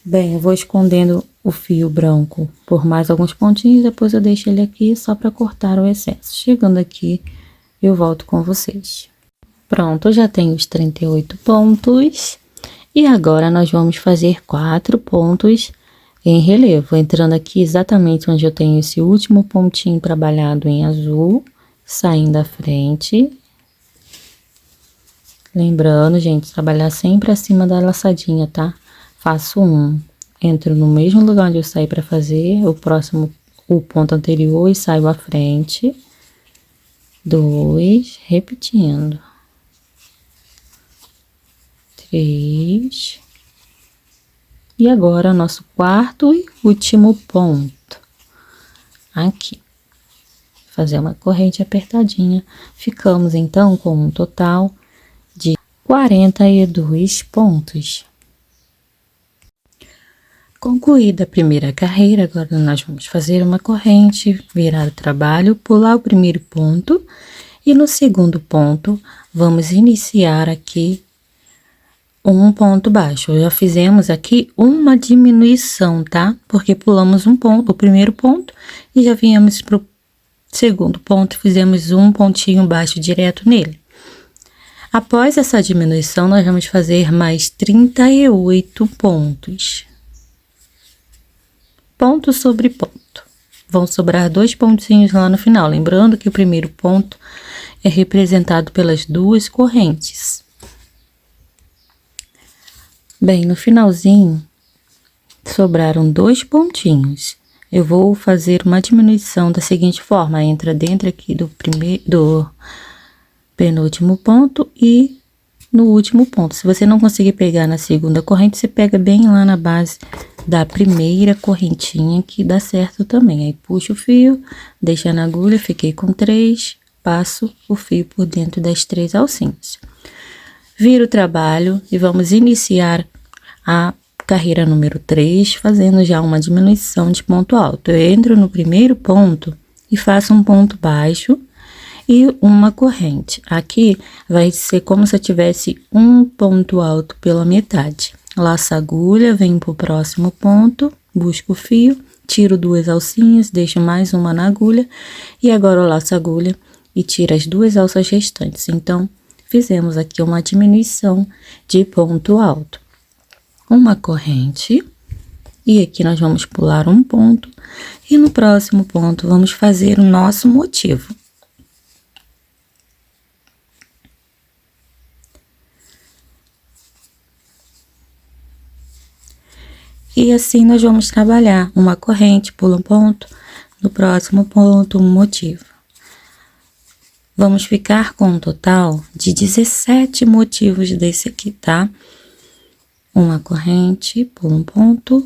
Bem, eu vou escondendo o fio branco por mais alguns pontinhos, depois eu deixo ele aqui só para cortar o excesso. Chegando aqui, eu volto com vocês. Pronto, eu já tenho os 38 pontos. E agora, nós vamos fazer 4 pontos em relevo, entrando aqui exatamente onde eu tenho esse último pontinho trabalhado em azul, saindo à frente. Lembrando, gente, trabalhar sempre acima da laçadinha, tá? Faço um, entro no mesmo lugar onde eu saí para fazer o ponto anterior e saio à frente. 2, repetindo. 3. E agora, nosso quarto e último ponto. Aqui. Fazer uma corrente apertadinha. Ficamos, então, com um total de 42 pontos. Concluída a primeira carreira, agora nós vamos fazer uma corrente, virar o trabalho, pular o primeiro ponto e no segundo ponto vamos iniciar aqui um ponto baixo. Já fizemos aqui uma diminuição, tá? Porque pulamos um ponto, o primeiro ponto, e já viemos pro segundo ponto, fizemos um pontinho baixo direto nele. Após essa diminuição, nós vamos fazer mais 38 pontos. Ponto sobre ponto. Vão sobrar 2 pontinhos lá no final, lembrando que o primeiro ponto é representado pelas 2 correntes. Bem, no finalzinho, sobraram 2 pontinhos. Eu vou fazer uma diminuição da seguinte forma, entra dentro aqui do penúltimo ponto e no último ponto. Se você não conseguir pegar na segunda corrente, você pega bem lá na base da primeira correntinha, que dá certo também. Aí puxa o fio, deixa na agulha, fiquei com 3, passo o fio por dentro das 3 alcinhas. Viro o trabalho e vamos iniciar a carreira número 3, fazendo já uma diminuição de ponto alto. Eu entro no primeiro ponto e faço um ponto baixo e uma corrente. Aqui vai ser como se eu tivesse um ponto alto pela metade. Laço a agulha, venho pro próximo ponto, busco o fio, tiro 2 alcinhas, deixo mais uma na agulha e agora eu laço a agulha e tiro as 2 alças restantes. Então, fizemos aqui uma diminuição de ponto alto. Uma corrente e aqui nós vamos pular um ponto e no próximo ponto vamos fazer o nosso motivo. E assim nós vamos trabalhar uma corrente, pula um ponto, no próximo ponto um motivo. Vamos ficar com um total de 17 motivos desse aqui, tá? Uma corrente, pula um ponto.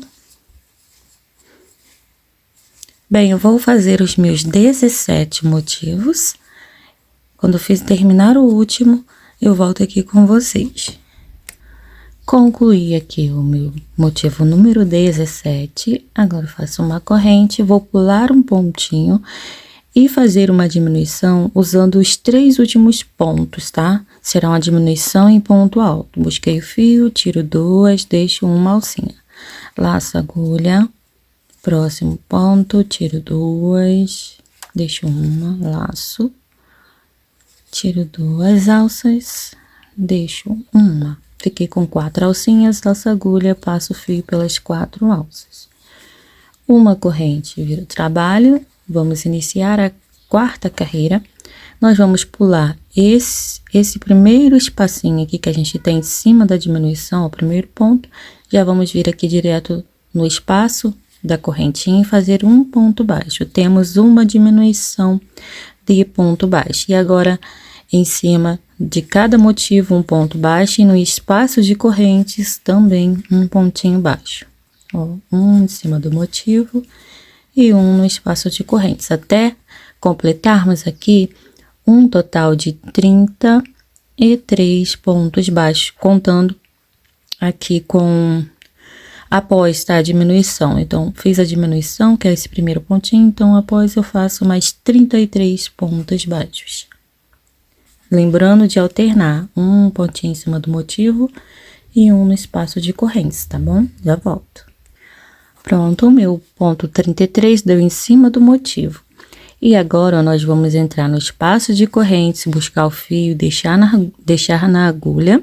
Bem, eu vou fazer os meus 17 motivos. Quando eu terminar o último, eu volto aqui com vocês. Concluí aqui o meu motivo número 17. Agora eu faço uma corrente, vou pular um pontinho e fazer uma diminuição usando os 3 últimos pontos, tá? Será uma diminuição em ponto alto. Busquei o fio, tiro 2, deixo uma alcinha. Laço a agulha, próximo ponto, tiro 2, deixo uma, laço, tiro 2 alças, deixo uma. Fiquei com 4 alcinhas, laço a agulha, passo o fio pelas 4 alças. Uma corrente, viro o trabalho, vamos iniciar a 4ª carreira. Nós vamos pular esse primeiro espacinho aqui que a gente tem em cima da diminuição, o primeiro ponto. Já vamos vir aqui direto no espaço da correntinha e fazer um ponto baixo. Temos uma diminuição de ponto baixo. E agora, em cima de cada motivo, um ponto baixo, e no espaço de correntes também um pontinho baixo. Ó, um em cima do motivo e um no espaço de correntes, até completarmos aqui um total de 33 pontos baixos, contando aqui com após, tá, a diminuição. Então, fiz a diminuição, que é esse primeiro pontinho, então após eu faço mais 33 pontos baixos. Lembrando de alternar um pontinho em cima do motivo e um no espaço de correntes, tá bom? Já volto. Pronto, o meu ponto 33 deu em cima do motivo. E agora nós vamos entrar no espaço de correntes, buscar o fio, deixar na agulha.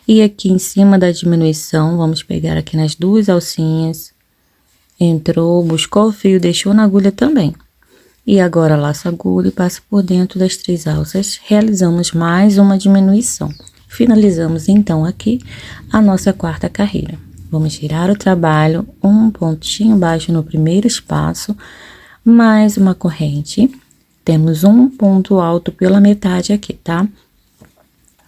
E aqui em cima da diminuição, vamos pegar aqui nas 2 alcinhas. Entrou, buscou o fio, deixou na agulha também. E agora laço a agulha e passo por dentro das 3 alças, realizamos mais uma diminuição. Finalizamos então aqui a nossa 4ª carreira. Vamos girar o trabalho, um pontinho baixo no primeiro espaço, mais uma corrente. Temos um ponto alto pela metade aqui, tá?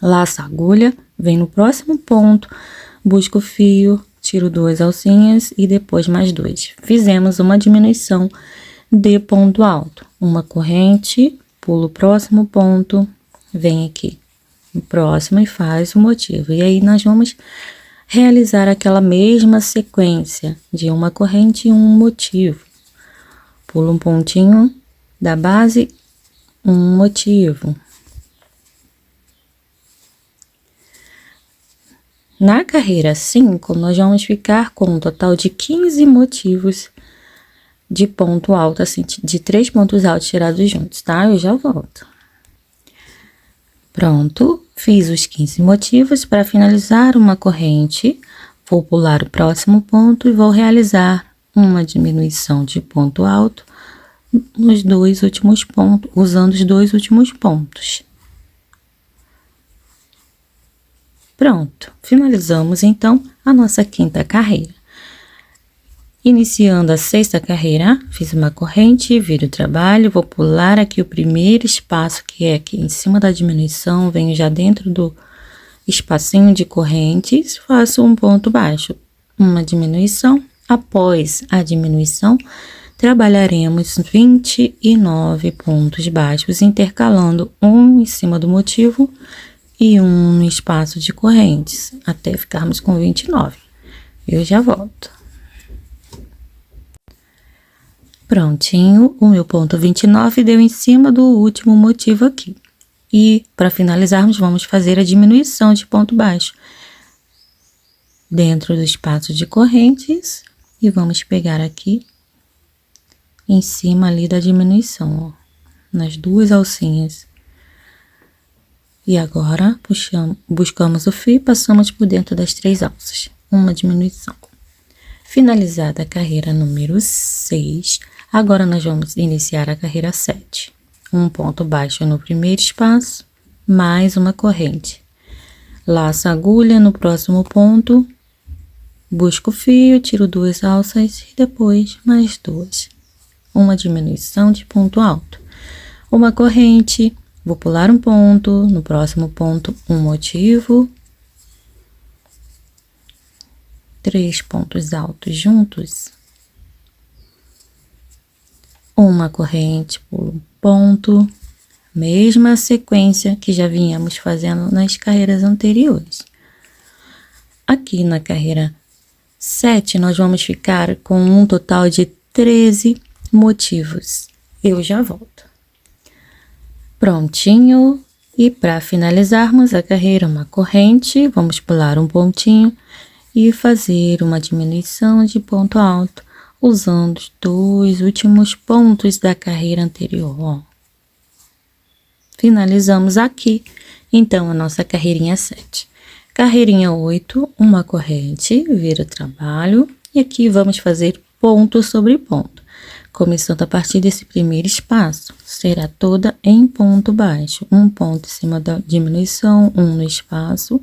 Laço a agulha, vem no próximo ponto, busco o fio, tiro 2 alcinhas e depois mais 2. Fizemos uma diminuição de ponto alto. Uma corrente, pulo o próximo ponto, vem aqui no próximo e faz o motivo. E aí nós vamos realizar aquela mesma sequência de uma corrente e um motivo. Pula um pontinho da base, um motivo. Na carreira 5, nós vamos ficar com um total de 15 motivos de ponto alto, assim, de 3 pontos altos tirados juntos, tá? Eu já volto. Pronto, fiz os 15 motivos. Para finalizar uma corrente, vou pular o próximo ponto e vou realizar uma diminuição de ponto alto nos 2 últimos pontos, usando os 2 últimos pontos. Pronto, finalizamos então a nossa 5ª carreira. Iniciando a 6ª carreira, fiz uma corrente, viro o trabalho, vou pular aqui o primeiro espaço, que é aqui em cima da diminuição, venho já dentro do espacinho de correntes, faço um ponto baixo, uma diminuição. Após a diminuição, trabalharemos 29 pontos baixos, intercalando um em cima do motivo e um no espaço de correntes, até ficarmos com 29. Eu já volto. Prontinho, o meu ponto 29 deu em cima do último motivo aqui. E, para finalizarmos, vamos fazer a diminuição de ponto baixo dentro do espaço de correntes e vamos pegar aqui em cima ali da diminuição, ó, nas 2 alcinhas. E agora, buscamos o fio e passamos por dentro das 3 alças, uma diminuição. Finalizada a carreira número 6, agora nós vamos iniciar a carreira 7. Um ponto baixo no primeiro espaço, mais uma corrente. Laço a agulha no próximo ponto, busco o fio, tiro 2 alças e depois mais 2. Uma diminuição de ponto alto. Uma corrente. Vou pular um ponto, no próximo ponto um motivo, 3 pontos altos juntos, uma corrente, pulo um ponto, mesma sequência que já vínhamos fazendo nas carreiras anteriores. Aqui na carreira 7, nós vamos ficar com um total de 13 motivos. Eu já volto. Prontinho, e para finalizarmos a carreira, uma corrente, vamos pular um pontinho e fazer uma diminuição de ponto alto, usando os 2 últimos pontos da carreira anterior, ó. Finalizamos aqui, então, a nossa carreirinha 7. Carreirinha 8, uma corrente, vira o trabalho, e aqui vamos fazer ponto sobre ponto. Começando a partir desse primeiro espaço, será toda em ponto baixo. Um ponto em cima da diminuição, um no espaço.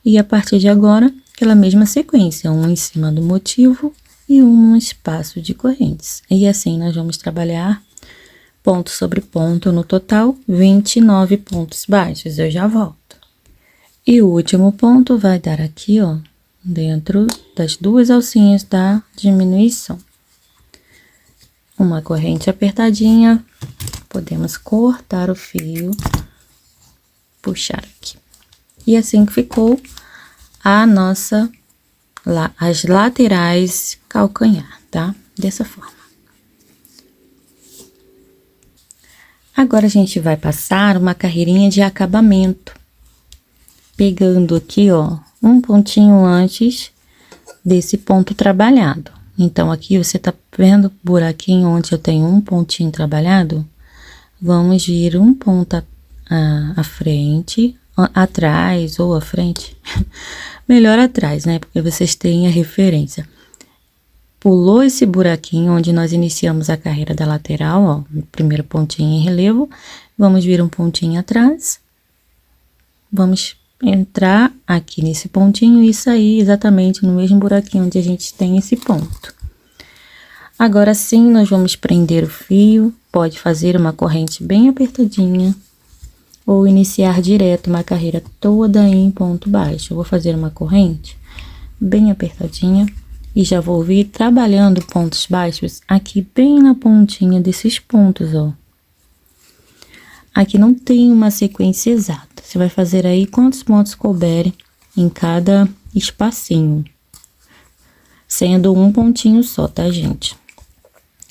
E a partir de agora, aquela mesma sequência, um em cima do motivo e um no espaço de correntes. E assim nós vamos trabalhar ponto sobre ponto, no total, 29 pontos baixos. Eu já volto. E o último ponto vai dar aqui, ó, dentro das 2 alcinhas da diminuição. Uma corrente apertadinha, podemos cortar o fio, puxar aqui. E assim que ficou as laterais calcanhar, tá? Dessa forma. Agora a gente vai passar uma carreirinha de acabamento, pegando aqui, ó, um pontinho antes desse ponto trabalhado. Então, aqui você tá vendo o buraquinho onde eu tenho um pontinho trabalhado? Vamos vir um ponto à frente, atrás ou à frente. Melhor atrás, né? Porque vocês têm a referência. Pulou esse buraquinho onde nós iniciamos a carreira da lateral, ó, o primeiro pontinho em relevo. Vamos vir um pontinho atrás. Vamos entrar aqui nesse pontinho e sair exatamente no mesmo buraquinho onde a gente tem esse ponto. Agora sim, nós vamos prender o fio, pode fazer uma corrente bem apertadinha ou iniciar direto uma carreira toda em ponto baixo. Eu vou fazer uma corrente bem apertadinha e já vou vir trabalhando pontos baixos aqui bem na pontinha desses pontos, ó. Aqui não tem uma sequência exata. Você vai fazer aí quantos pontos couberem em cada espacinho, sendo um pontinho só, tá, gente?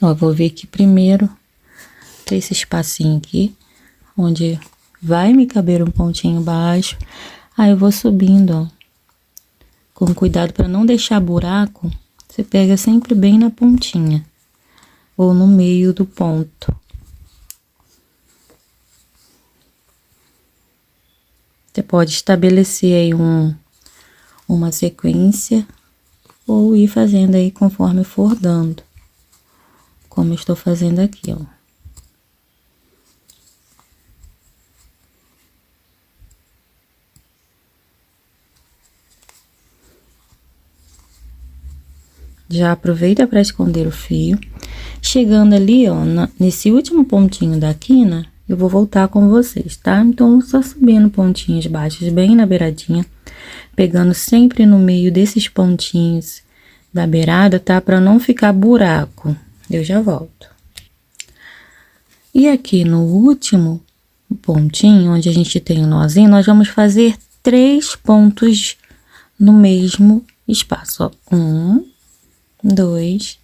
Ó, vou ver aqui primeiro, tem esse espacinho aqui, onde vai me caber um pontinho baixo. Aí eu vou subindo, ó, com cuidado para não deixar buraco. Você pega sempre bem na pontinha ou no meio do ponto. Você pode estabelecer aí uma sequência ou ir fazendo aí conforme for dando, como eu estou fazendo aqui, ó. Já aproveita para esconder o fio. Chegando ali, ó, nesse último pontinho da quina, eu vou voltar com vocês, tá? Então, só subindo pontinhos baixos bem na beiradinha, pegando sempre no meio desses pontinhos da beirada, tá? Para não ficar buraco. Eu já volto. E aqui no último pontinho, onde a gente tem o nozinho, nós vamos fazer 3 pontos no mesmo espaço, ó. 1, 2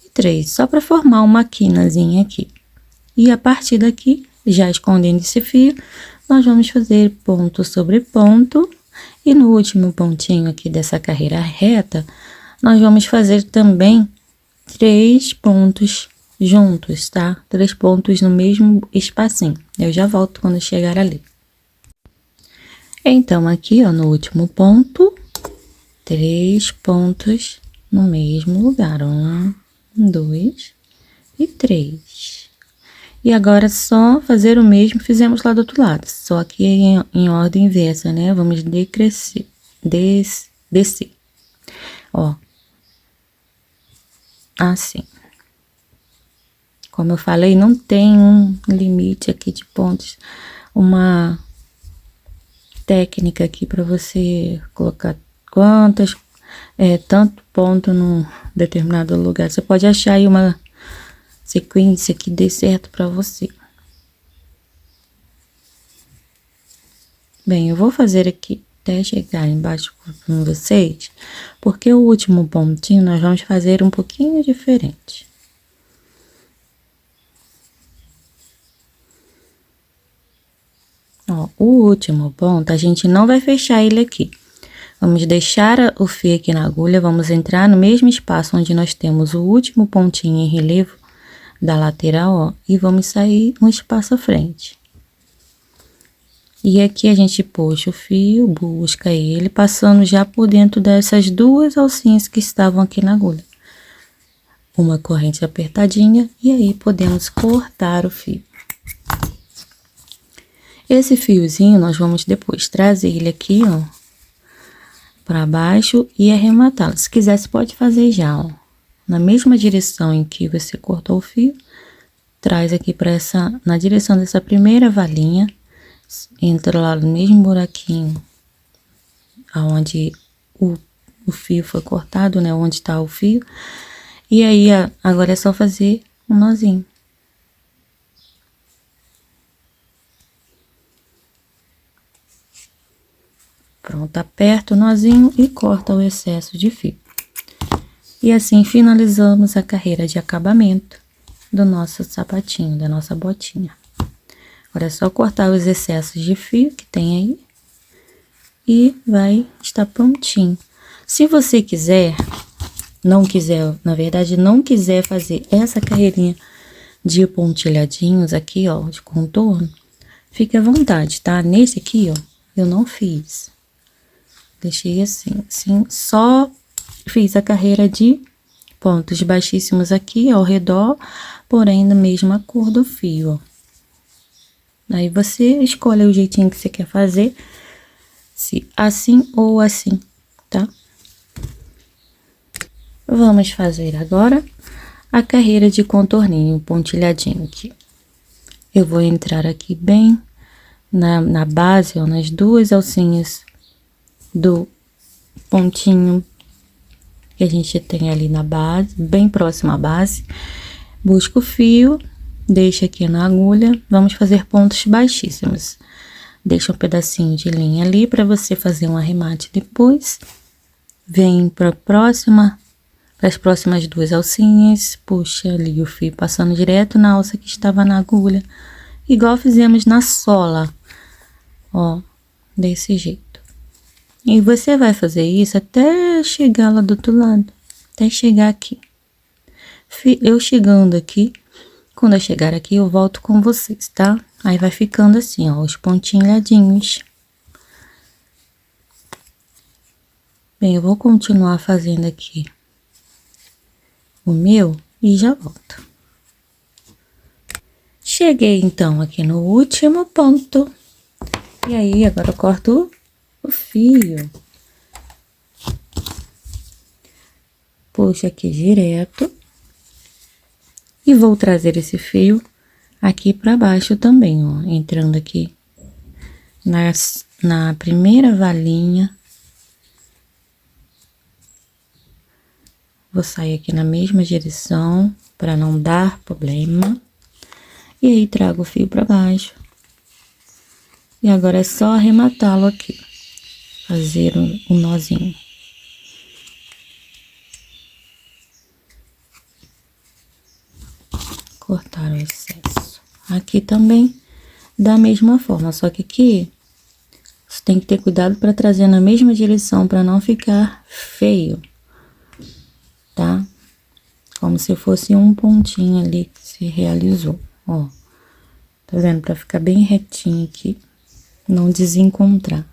e 3, só para formar uma quinazinha aqui. E a partir daqui, já escondendo esse fio, nós vamos fazer ponto sobre ponto. E no último pontinho aqui dessa carreira reta, nós vamos fazer também 3 pontos juntos, tá? 3 pontos no mesmo espacinho. Eu já volto quando chegar ali. Então, aqui, ó, no último ponto, 3 pontos no mesmo lugar. 1, 2 e 3. E agora, só fazer o mesmo fizemos lá do outro lado, só que em ordem inversa, né? Vamos decrescer, descer. Ó. Assim. Como eu falei, não tem um limite aqui de pontos, uma técnica aqui para você colocar tanto ponto num determinado lugar. Você pode achar aí uma sequência que dê certo para você. Bem, eu vou fazer aqui até chegar embaixo com vocês, porque o último pontinho nós vamos fazer um pouquinho diferente. Ó, o último ponto, a gente não vai fechar ele aqui. Vamos deixar o fio aqui na agulha, vamos entrar no mesmo espaço onde nós temos o último pontinho em relevo da lateral, ó, e vamos sair um espaço à frente. E aqui a gente puxa o fio, busca ele, passando já por dentro dessas 2 alcinhas que estavam aqui na agulha. Uma corrente apertadinha, e aí podemos cortar o fio. Esse fiozinho, nós vamos depois trazer ele aqui, ó, para baixo e arrematá-lo. Se quiser, você pode fazer já, ó, na mesma direção em que você cortou o fio, traz aqui na direção dessa primeira valinha, entra lá no mesmo buraquinho aonde o fio foi cortado, né, onde tá o fio, e aí agora é só fazer um nozinho. Pronto, aperta o nozinho e corta o excesso de fio. E assim finalizamos a carreira de acabamento do nosso sapatinho, da nossa botinha. Agora é só cortar os excessos de fio que tem aí e vai estar prontinho. Se você não quiser fazer essa carreirinha de pontilhadinhos aqui, ó, de contorno, fique à vontade, tá? Nesse aqui, ó, eu não fiz. Deixei assim, só fiz a carreira de pontos baixíssimos aqui ao redor, porém da mesma cor do fio, ó. Aí você escolhe o jeitinho que você quer fazer, se assim ou assim, tá? Vamos fazer agora a carreira de contorninho, pontilhadinho aqui. Eu vou entrar aqui bem na base, ó, nas 2 alcinhas do pontinho que a gente tem ali na base, bem próximo à base. Busca o fio, deixa aqui na agulha, vamos fazer pontos baixíssimos. Deixa um pedacinho de linha ali para você fazer um arremate depois. vem para as próximas duas alcinhas, puxa ali o fio passando direto na alça que estava na agulha, igual fizemos na sola, ó, desse jeito. E você vai fazer isso até chegar lá do outro lado, até chegar aqui. Eu chegando aqui, quando eu chegar aqui, eu volto com vocês, tá? Aí vai ficando assim, ó, os pontilhadinhos. Bem, eu vou continuar fazendo aqui o meu e já volto. Cheguei, então, aqui no último ponto. E aí, agora eu corto o fio. Puxo aqui direto. E vou trazer esse fio aqui para baixo também, ó. Entrando aqui na primeira valinha. Vou sair aqui na mesma direção para não dar problema. E aí, trago o fio para baixo. E agora é só arrematá-lo aqui. Fazer um nozinho. Cortar o excesso. Aqui também, da mesma forma. Só que aqui, você tem que ter cuidado para trazer na mesma direção, para não ficar feio. Tá? Como se fosse um pontinho ali que se realizou, ó. Tá vendo? Pra ficar bem retinho aqui, não desencontrar.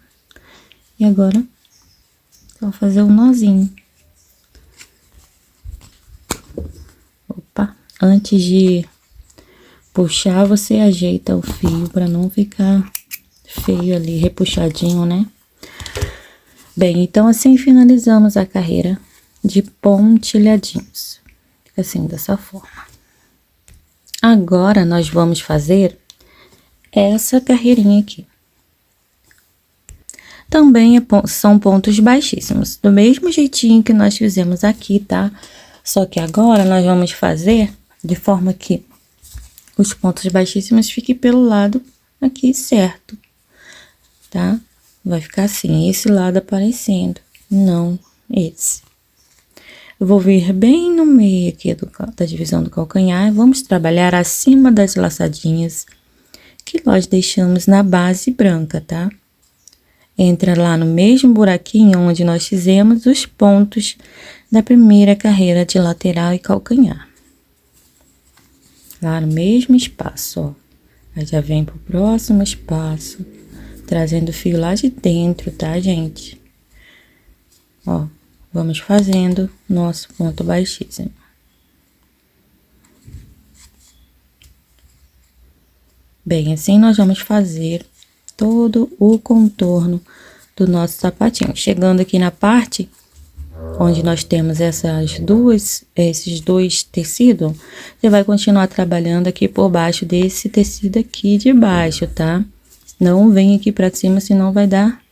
E agora, só fazer um nozinho. Opa, antes de puxar, você ajeita o fio pra não ficar feio ali, repuxadinho, né? Bem, então assim finalizamos a carreira de pontilhadinhos. Fica assim, dessa forma. Agora, nós vamos fazer essa carreirinha aqui. Também são pontos baixíssimos, do mesmo jeitinho que nós fizemos aqui, tá? Só que agora, nós vamos fazer de forma que os pontos baixíssimos fiquem pelo lado aqui certo, tá? Vai ficar assim, esse lado aparecendo, não esse. Eu vou vir bem no meio aqui da divisão do calcanhar. Vamos trabalhar acima das laçadinhas que nós deixamos na base branca, tá? Entra lá no mesmo buraquinho onde nós fizemos os pontos da primeira carreira de lateral e calcanhar. Lá no mesmo espaço, ó. Aí já vem pro próximo espaço, trazendo o fio lá de dentro, tá, gente? Ó. Vamos fazendo nosso ponto baixíssimo. Bem, assim nós vamos fazer todo o contorno do nosso sapatinho. Chegando aqui na parte onde nós temos esses dois tecidos, você vai continuar trabalhando aqui por baixo desse tecido aqui de baixo, tá? Não vem aqui pra cima, senão vai dar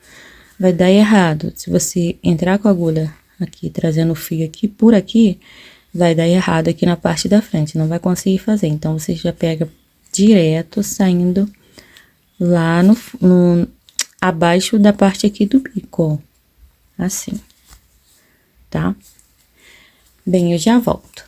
errado. Se você entrar com a agulha aqui, trazendo o fio aqui, por aqui, vai dar errado aqui na parte da frente, não vai conseguir fazer. Então, você já pega direto, saindo lá abaixo da parte aqui do bico, ó. Assim, tá? Bem, eu já volto.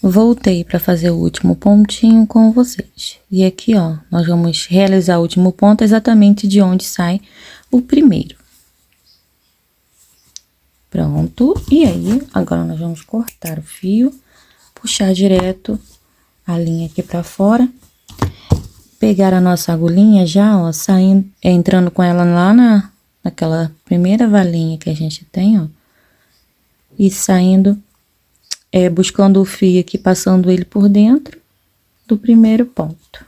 Voltei para fazer o último pontinho com vocês. E aqui, ó, nós vamos realizar o último ponto exatamente de onde sai o primeiro. Pronto, e aí, agora nós vamos cortar o fio, puxar direto a linha aqui pra fora, pegar a nossa agulhinha já, ó, saindo, entrando com ela lá naquela primeira valinha que a gente tem, ó, e saindo, buscando o fio aqui, passando ele por dentro do primeiro ponto.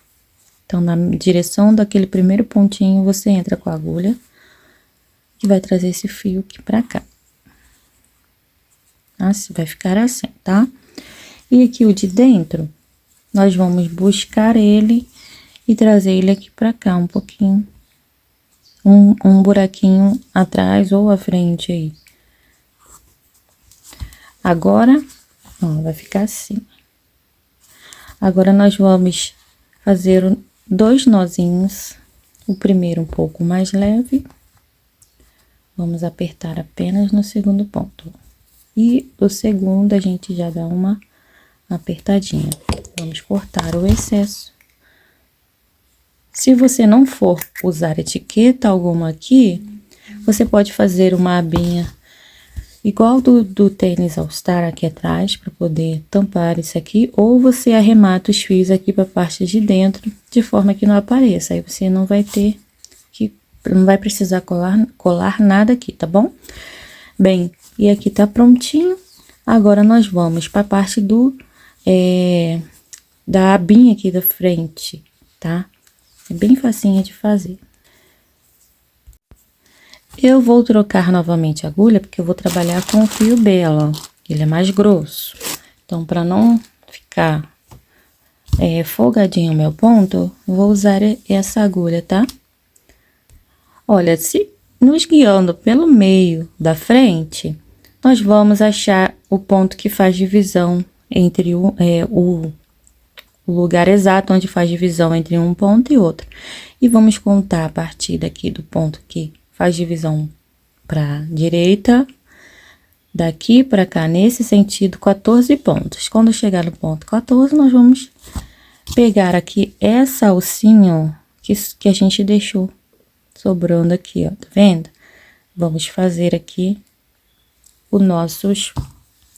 Então, na direção daquele primeiro pontinho, você entra com a agulha e vai trazer esse fio aqui pra cá. Assim, vai ficar assim, tá? E aqui o de dentro, nós vamos buscar ele e trazer ele aqui pra cá um pouquinho. Um buraquinho atrás ou à frente aí. Agora, ó, vai ficar assim. Agora, nós vamos fazer dois nozinhos. O primeiro um pouco mais leve. Vamos apertar apenas no segundo ponto. E o segundo a gente já dá uma apertadinha. Vamos cortar o excesso. Se você não for usar etiqueta alguma aqui, você pode fazer uma abinha igual do tênis All Star aqui atrás, para poder tampar isso aqui, ou você arremata os fios aqui para a parte de dentro, de forma que não apareça. Aí você não vai ter que, não vai precisar colar nada aqui, tá bom? Bem, e aqui tá prontinho. Agora nós vamos para a parte da abinha aqui da frente, tá? É bem facinha de fazer. Eu vou trocar novamente a agulha, porque eu vou trabalhar com o fio bela, ele é mais grosso. Então, para não ficar folgadinho o meu ponto, vou usar essa agulha, tá? Olha, se nos guiando pelo meio da frente, nós vamos achar o ponto que faz divisão entre o lugar exato onde faz divisão entre um ponto e outro. E vamos contar a partir daqui do ponto que faz divisão para direita, daqui para cá, nesse sentido, 14 pontos. Quando chegar no ponto 14, nós vamos pegar aqui essa alcinha que a gente deixou sobrando aqui, ó, tá vendo? Vamos fazer aqui os nossos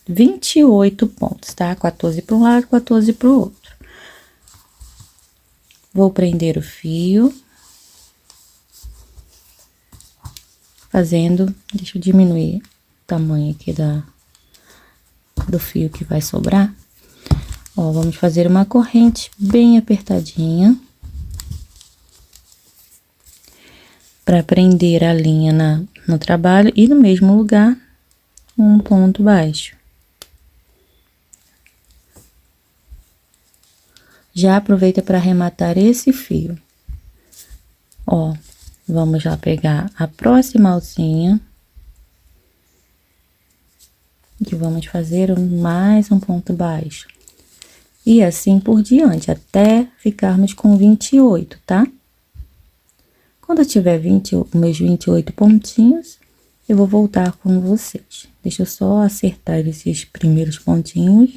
28 pontos, tá? 14 para um lado, 14 para o outro. Vou prender o fio. Fazendo, deixa eu diminuir o tamanho aqui do fio que vai sobrar. Ó, vamos fazer uma corrente bem apertadinha. Para prender a linha no trabalho e no mesmo lugar, um ponto baixo. Já aproveita para arrematar esse fio. Ó, vamos lá pegar a próxima alcinha. E vamos fazer mais um ponto baixo. E assim por diante, até ficarmos com 28, tá? Quando eu tiver meus 28 pontinhos, eu vou voltar com vocês. Deixa eu só acertar esses primeiros pontinhos.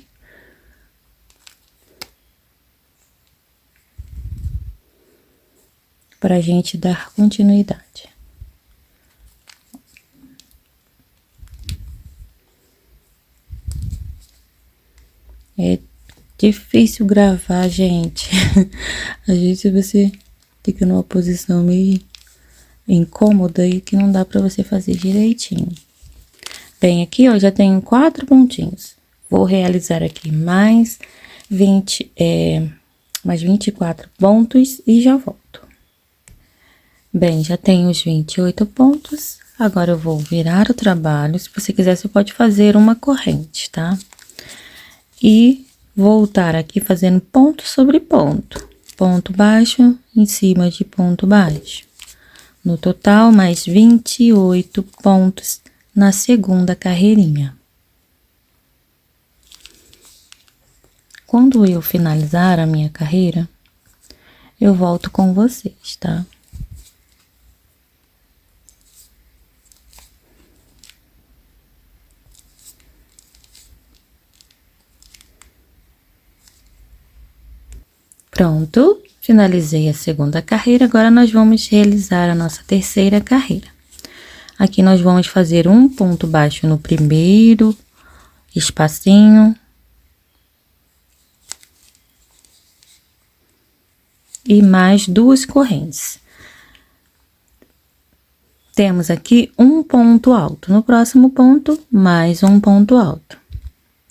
Pra gente dar continuidade. É difícil gravar, gente. Às vezes você fica numa posição meio incômoda e que não dá pra você fazer direitinho. Bem, aqui, ó, já tenho 4 pontinhos. Vou realizar aqui mais 24 pontos e já volto. Bem, já tenho os 28 pontos. Agora eu vou virar o trabalho. Se você quiser, você pode fazer uma corrente, tá? E voltar aqui fazendo ponto sobre ponto. Ponto baixo em cima de ponto baixo. No total, mais 28 pontos na segunda carreirinha. Quando eu finalizar a minha carreira, eu volto com vocês, tá? Pronto, finalizei a segunda carreira, agora nós vamos realizar a nossa terceira carreira. Aqui nós vamos fazer um ponto baixo no primeiro espacinho. E mais 2 correntes. Temos aqui um ponto alto. No próximo ponto, mais um ponto alto.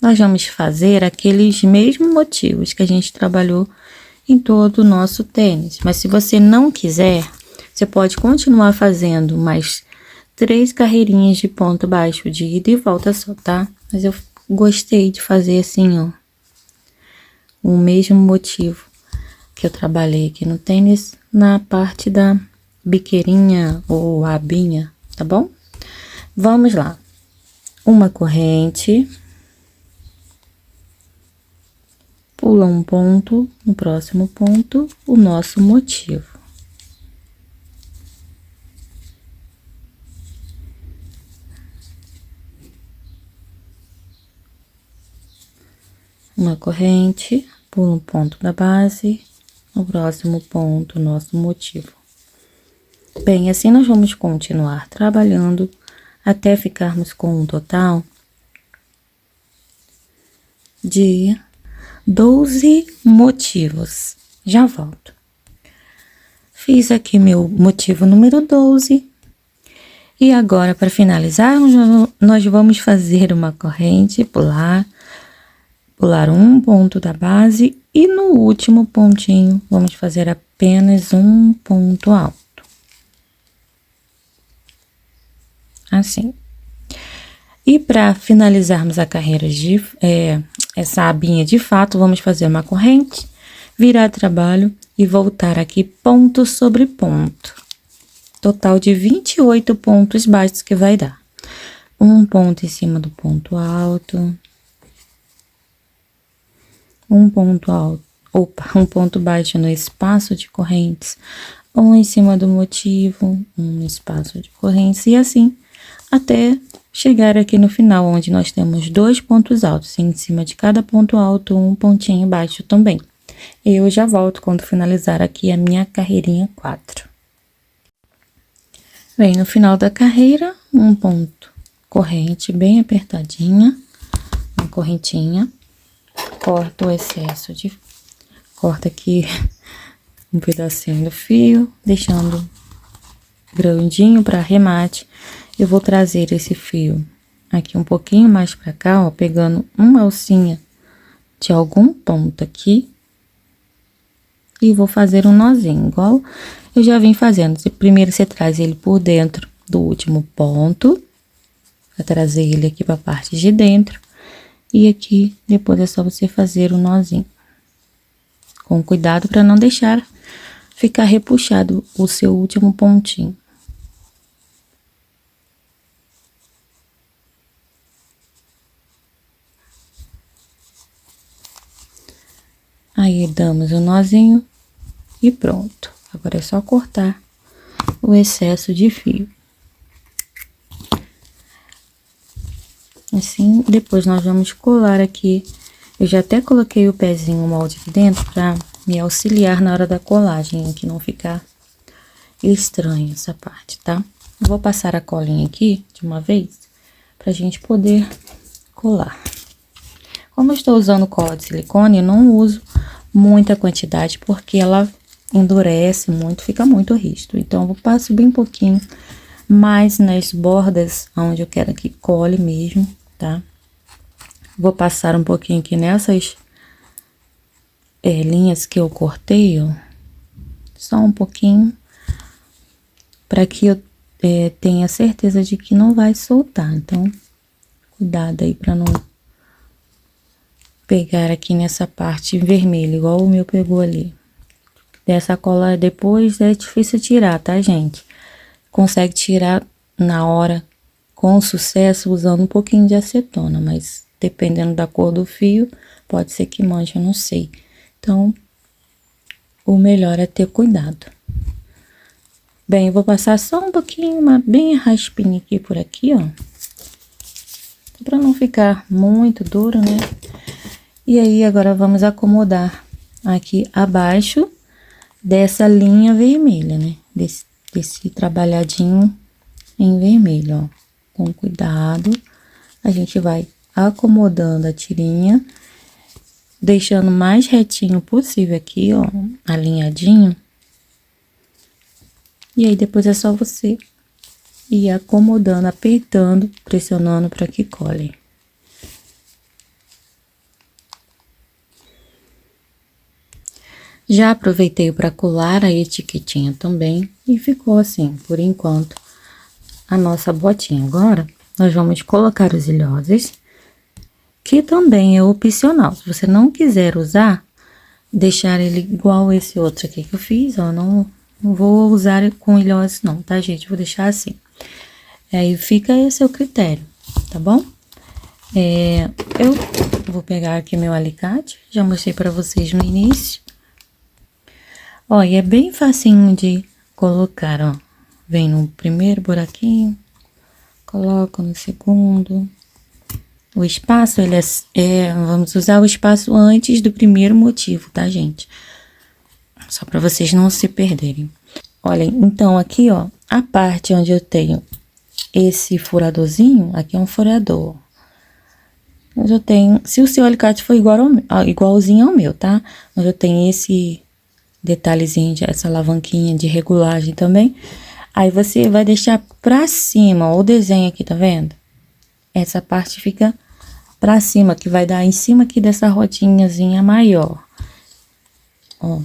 Nós vamos fazer aqueles mesmos motivos que a gente trabalhou em todo o nosso tênis. Mas se você não quiser, você pode continuar fazendo mais 3 carreirinhas de ponto baixo de ida e volta só, tá? Mas eu gostei de fazer assim, ó. O mesmo motivo que eu trabalhei aqui no tênis, na parte da biqueirinha ou abinha, tá bom? Vamos lá. Uma corrente. Pula um ponto, no próximo ponto, o nosso motivo. uma corrente, pulo um ponto da base, no próximo ponto, nosso motivo. Bem, assim nós vamos continuar trabalhando até ficarmos com um total de 12 motivos. Já volto. Fiz aqui meu motivo número 12. E agora, para finalizar, nós vamos fazer uma corrente, pular um ponto da base e no último pontinho vamos fazer apenas um ponto alto. Assim. E para finalizarmos a carreira de essa abinha de fato, vamos fazer uma corrente, virar trabalho e voltar aqui ponto sobre ponto. Total de 28 pontos baixos que vai dar. Um ponto em cima do ponto alto. Um ponto alto. Um ponto baixo no espaço de correntes. Um em cima do motivo. Um espaço de correntes. E assim, até chegar aqui no final, onde nós temos 2 pontos altos. Em cima de cada ponto alto, um pontinho baixo também. Eu já volto quando finalizar aqui a minha carreirinha 4. Bem, no final da carreira, um ponto corrente bem apertadinha, uma correntinha, corta o excesso de... Corta aqui um pedacinho do fio, deixando grandinho para arremate. Eu vou trazer esse fio aqui um pouquinho mais para cá, ó, pegando uma alcinha de algum ponto aqui. E vou fazer um nozinho, igual eu já vim fazendo. Primeiro você traz ele por dentro do último ponto, pra trazer ele aqui pra parte de dentro. E aqui, depois é só você fazer o nozinho. Com cuidado para não deixar ficar repuxado o seu último pontinho. Aí, damos o nozinho e pronto. Agora é só cortar o excesso de fio. Assim, depois nós vamos colar aqui. Eu já até coloquei o pezinho, o molde aqui dentro, pra me auxiliar na hora da colagem, que não ficar estranho essa parte, tá? Eu vou passar a colinha aqui de uma vez, pra gente poder colar. Como eu estou usando cola de silicone, eu não uso muita quantidade, porque ela endurece muito, fica muito rígido. Então, eu passo bem pouquinho, mais nas bordas, onde eu quero que cole mesmo, tá? Vou passar um pouquinho aqui nessas linhas que eu cortei, ó. Só um pouquinho, para que eu tenha certeza de que não vai soltar. Então, cuidado aí para não pegar aqui nessa parte vermelha, igual o meu pegou ali. Dessa cola depois é difícil tirar, tá, gente? Consegue tirar na hora com sucesso usando um pouquinho de acetona, mas dependendo da cor do fio, pode ser que manche, eu não sei. Então, o melhor é ter cuidado. Bem, eu vou passar só um pouquinho, bem raspinha aqui por aqui, ó. Pra não ficar muito duro, né? E aí, agora vamos acomodar aqui abaixo dessa linha vermelha, né? Desse trabalhadinho em vermelho, ó. Com cuidado, a gente vai acomodando a tirinha, deixando o mais retinho possível aqui, ó, alinhadinho. E aí, depois é só você ir acomodando, apertando, pressionando para que cole. Já aproveitei para colar a etiquetinha também e ficou assim, por enquanto, a nossa botinha. Agora, nós vamos colocar os ilhoses, que também é opcional. Se você não quiser usar, deixar ele igual esse outro aqui que eu fiz, ó, não vou usar com ilhoses não, tá, gente? Vou deixar assim. Aí fica a seu critério, tá bom? Eu vou pegar aqui meu alicate, já mostrei para vocês no início. Ó, e é bem facinho de colocar, ó. Vem no primeiro buraquinho, coloca no segundo, O espaço, vamos usar o espaço antes do primeiro motivo, tá, gente? Só para vocês não se perderem. Olha, então aqui, ó, a parte onde eu tenho esse furadorzinho, aqui é um furador. Onde eu tenho, se o seu alicate for igualzinho ao meu, tá? Onde eu tenho esse detalhezinho, essa alavanquinha de regulagem também. Aí você vai deixar pra cima, ó, o desenho aqui, tá vendo? Essa parte fica pra cima, que vai dar em cima aqui dessa rodinhazinha maior. Ó.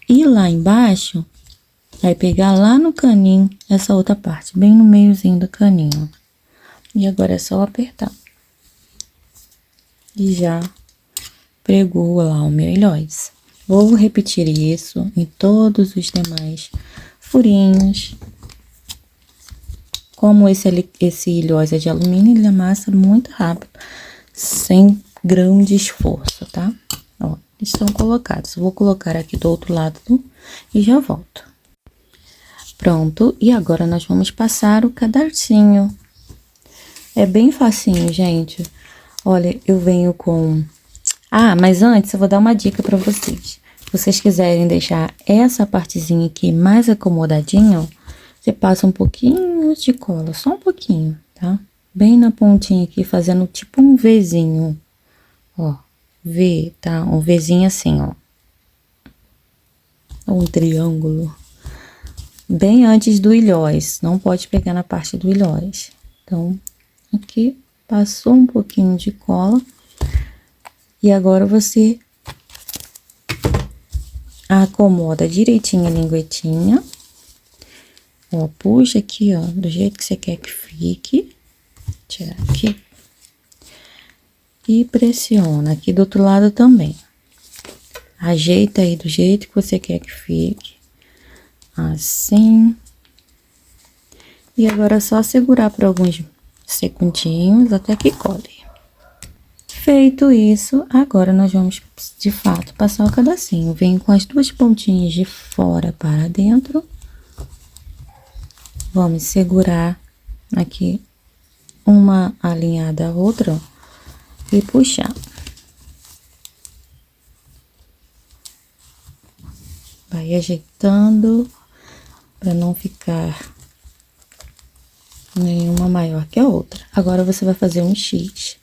E lá embaixo, vai pegar lá no caninho, essa outra parte, bem no meiozinho do caninho. E agora é só apertar. E já pregou lá o meu ilhós. Vou repetir isso em todos os demais furinhos. Como esse ilhós é de alumínio, ele amassa muito rápido, sem grande esforço, tá? Ó, estão colocados. Vou colocar aqui do outro lado e já volto. Pronto, e agora nós vamos passar o cadarcinho. É bem facinho, gente. Olha, eu venho com... Ah, mas antes eu vou dar uma dica pra vocês. Se vocês quiserem deixar essa partezinha aqui mais acomodadinha, ó, você passa um pouquinho de cola, só um pouquinho, tá? Bem na pontinha aqui, fazendo tipo um Vzinho, ó. V, tá? Um Vzinho assim, ó. Um triângulo. Bem antes do ilhós, não pode pegar na parte do ilhós. Então, aqui, passou um pouquinho de cola. E agora você acomoda direitinho a linguetinha. Ó, puxa aqui, ó, do jeito que você quer que fique. Tira aqui. E pressiona aqui do outro lado também. Ajeita aí do jeito que você quer que fique. Assim. E agora é só segurar por alguns segundinhos até que cole. Feito isso, agora nós vamos, de fato, passar o pedacinho. Vem com as duas pontinhas de fora para dentro. Vamos segurar aqui uma alinhada à outra, ó, e puxar. Vai ajeitando para não ficar nenhuma maior que a outra. Agora você vai fazer um X.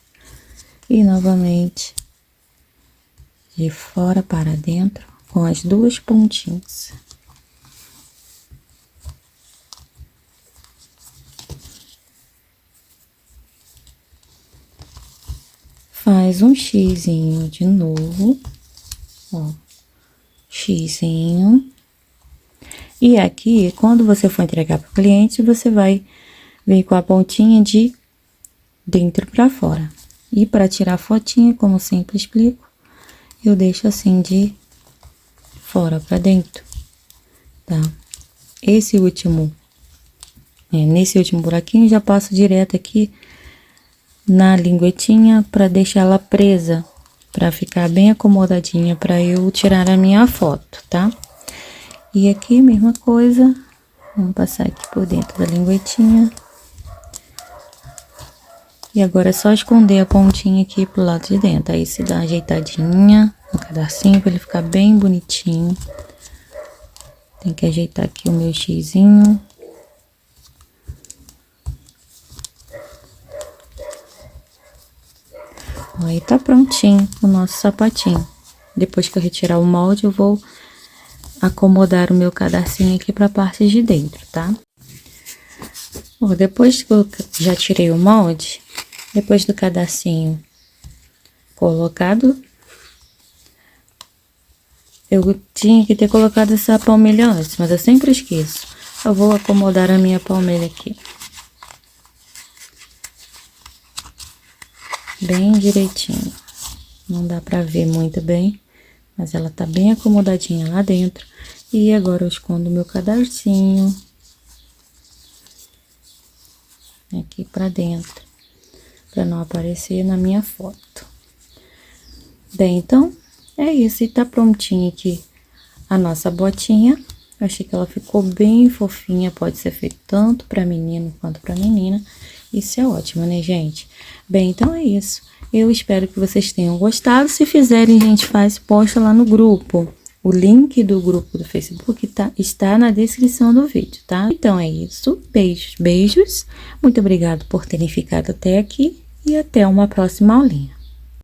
E novamente, de fora para dentro, com as duas pontinhas. Faz um xizinho de novo, ó, xizinho. E aqui, quando você for entregar para o cliente, você vai vir com a pontinha de dentro para fora. E para tirar a fotinha, como sempre explico, eu deixo assim de fora para dentro, tá? Nesse último buraquinho, já passo direto aqui na linguetinha para deixar ela presa, para ficar bem acomodadinha para eu tirar a minha foto, tá? E aqui, mesma coisa, vamos passar aqui por dentro da linguetinha. E agora é só esconder a pontinha aqui pro lado de dentro. Aí se dá uma ajeitadinha no pedacinho pra ele ficar bem bonitinho. Tem que ajeitar aqui o meu xizinho. Aí tá prontinho o nosso sapatinho. Depois que eu retirar o molde, eu vou acomodar o meu cadarcinho aqui pra parte de dentro, tá? Bom, depois que eu já tirei o molde, depois do cadarcinho colocado, eu tinha que ter colocado essa palmilha antes, mas eu sempre esqueço. Eu vou acomodar a minha palmilha aqui. Bem direitinho. Não dá pra ver muito bem, mas ela tá bem acomodadinha lá dentro. E agora eu escondo o meu cadarcinho aqui pra dentro, pra não aparecer na minha foto. Bem, então, é isso. E tá prontinha aqui a nossa botinha. Eu achei que ela ficou bem fofinha, pode ser feito tanto pra menino quanto pra menina. Isso é ótimo, né, gente? Bem, então é isso. Eu espero que vocês tenham gostado. Se fizerem, a gente posta lá no grupo. O link do grupo do Facebook está na descrição do vídeo, tá? Então é isso. Beijos, beijos. Muito obrigado por terem ficado até aqui e até uma próxima aulinha.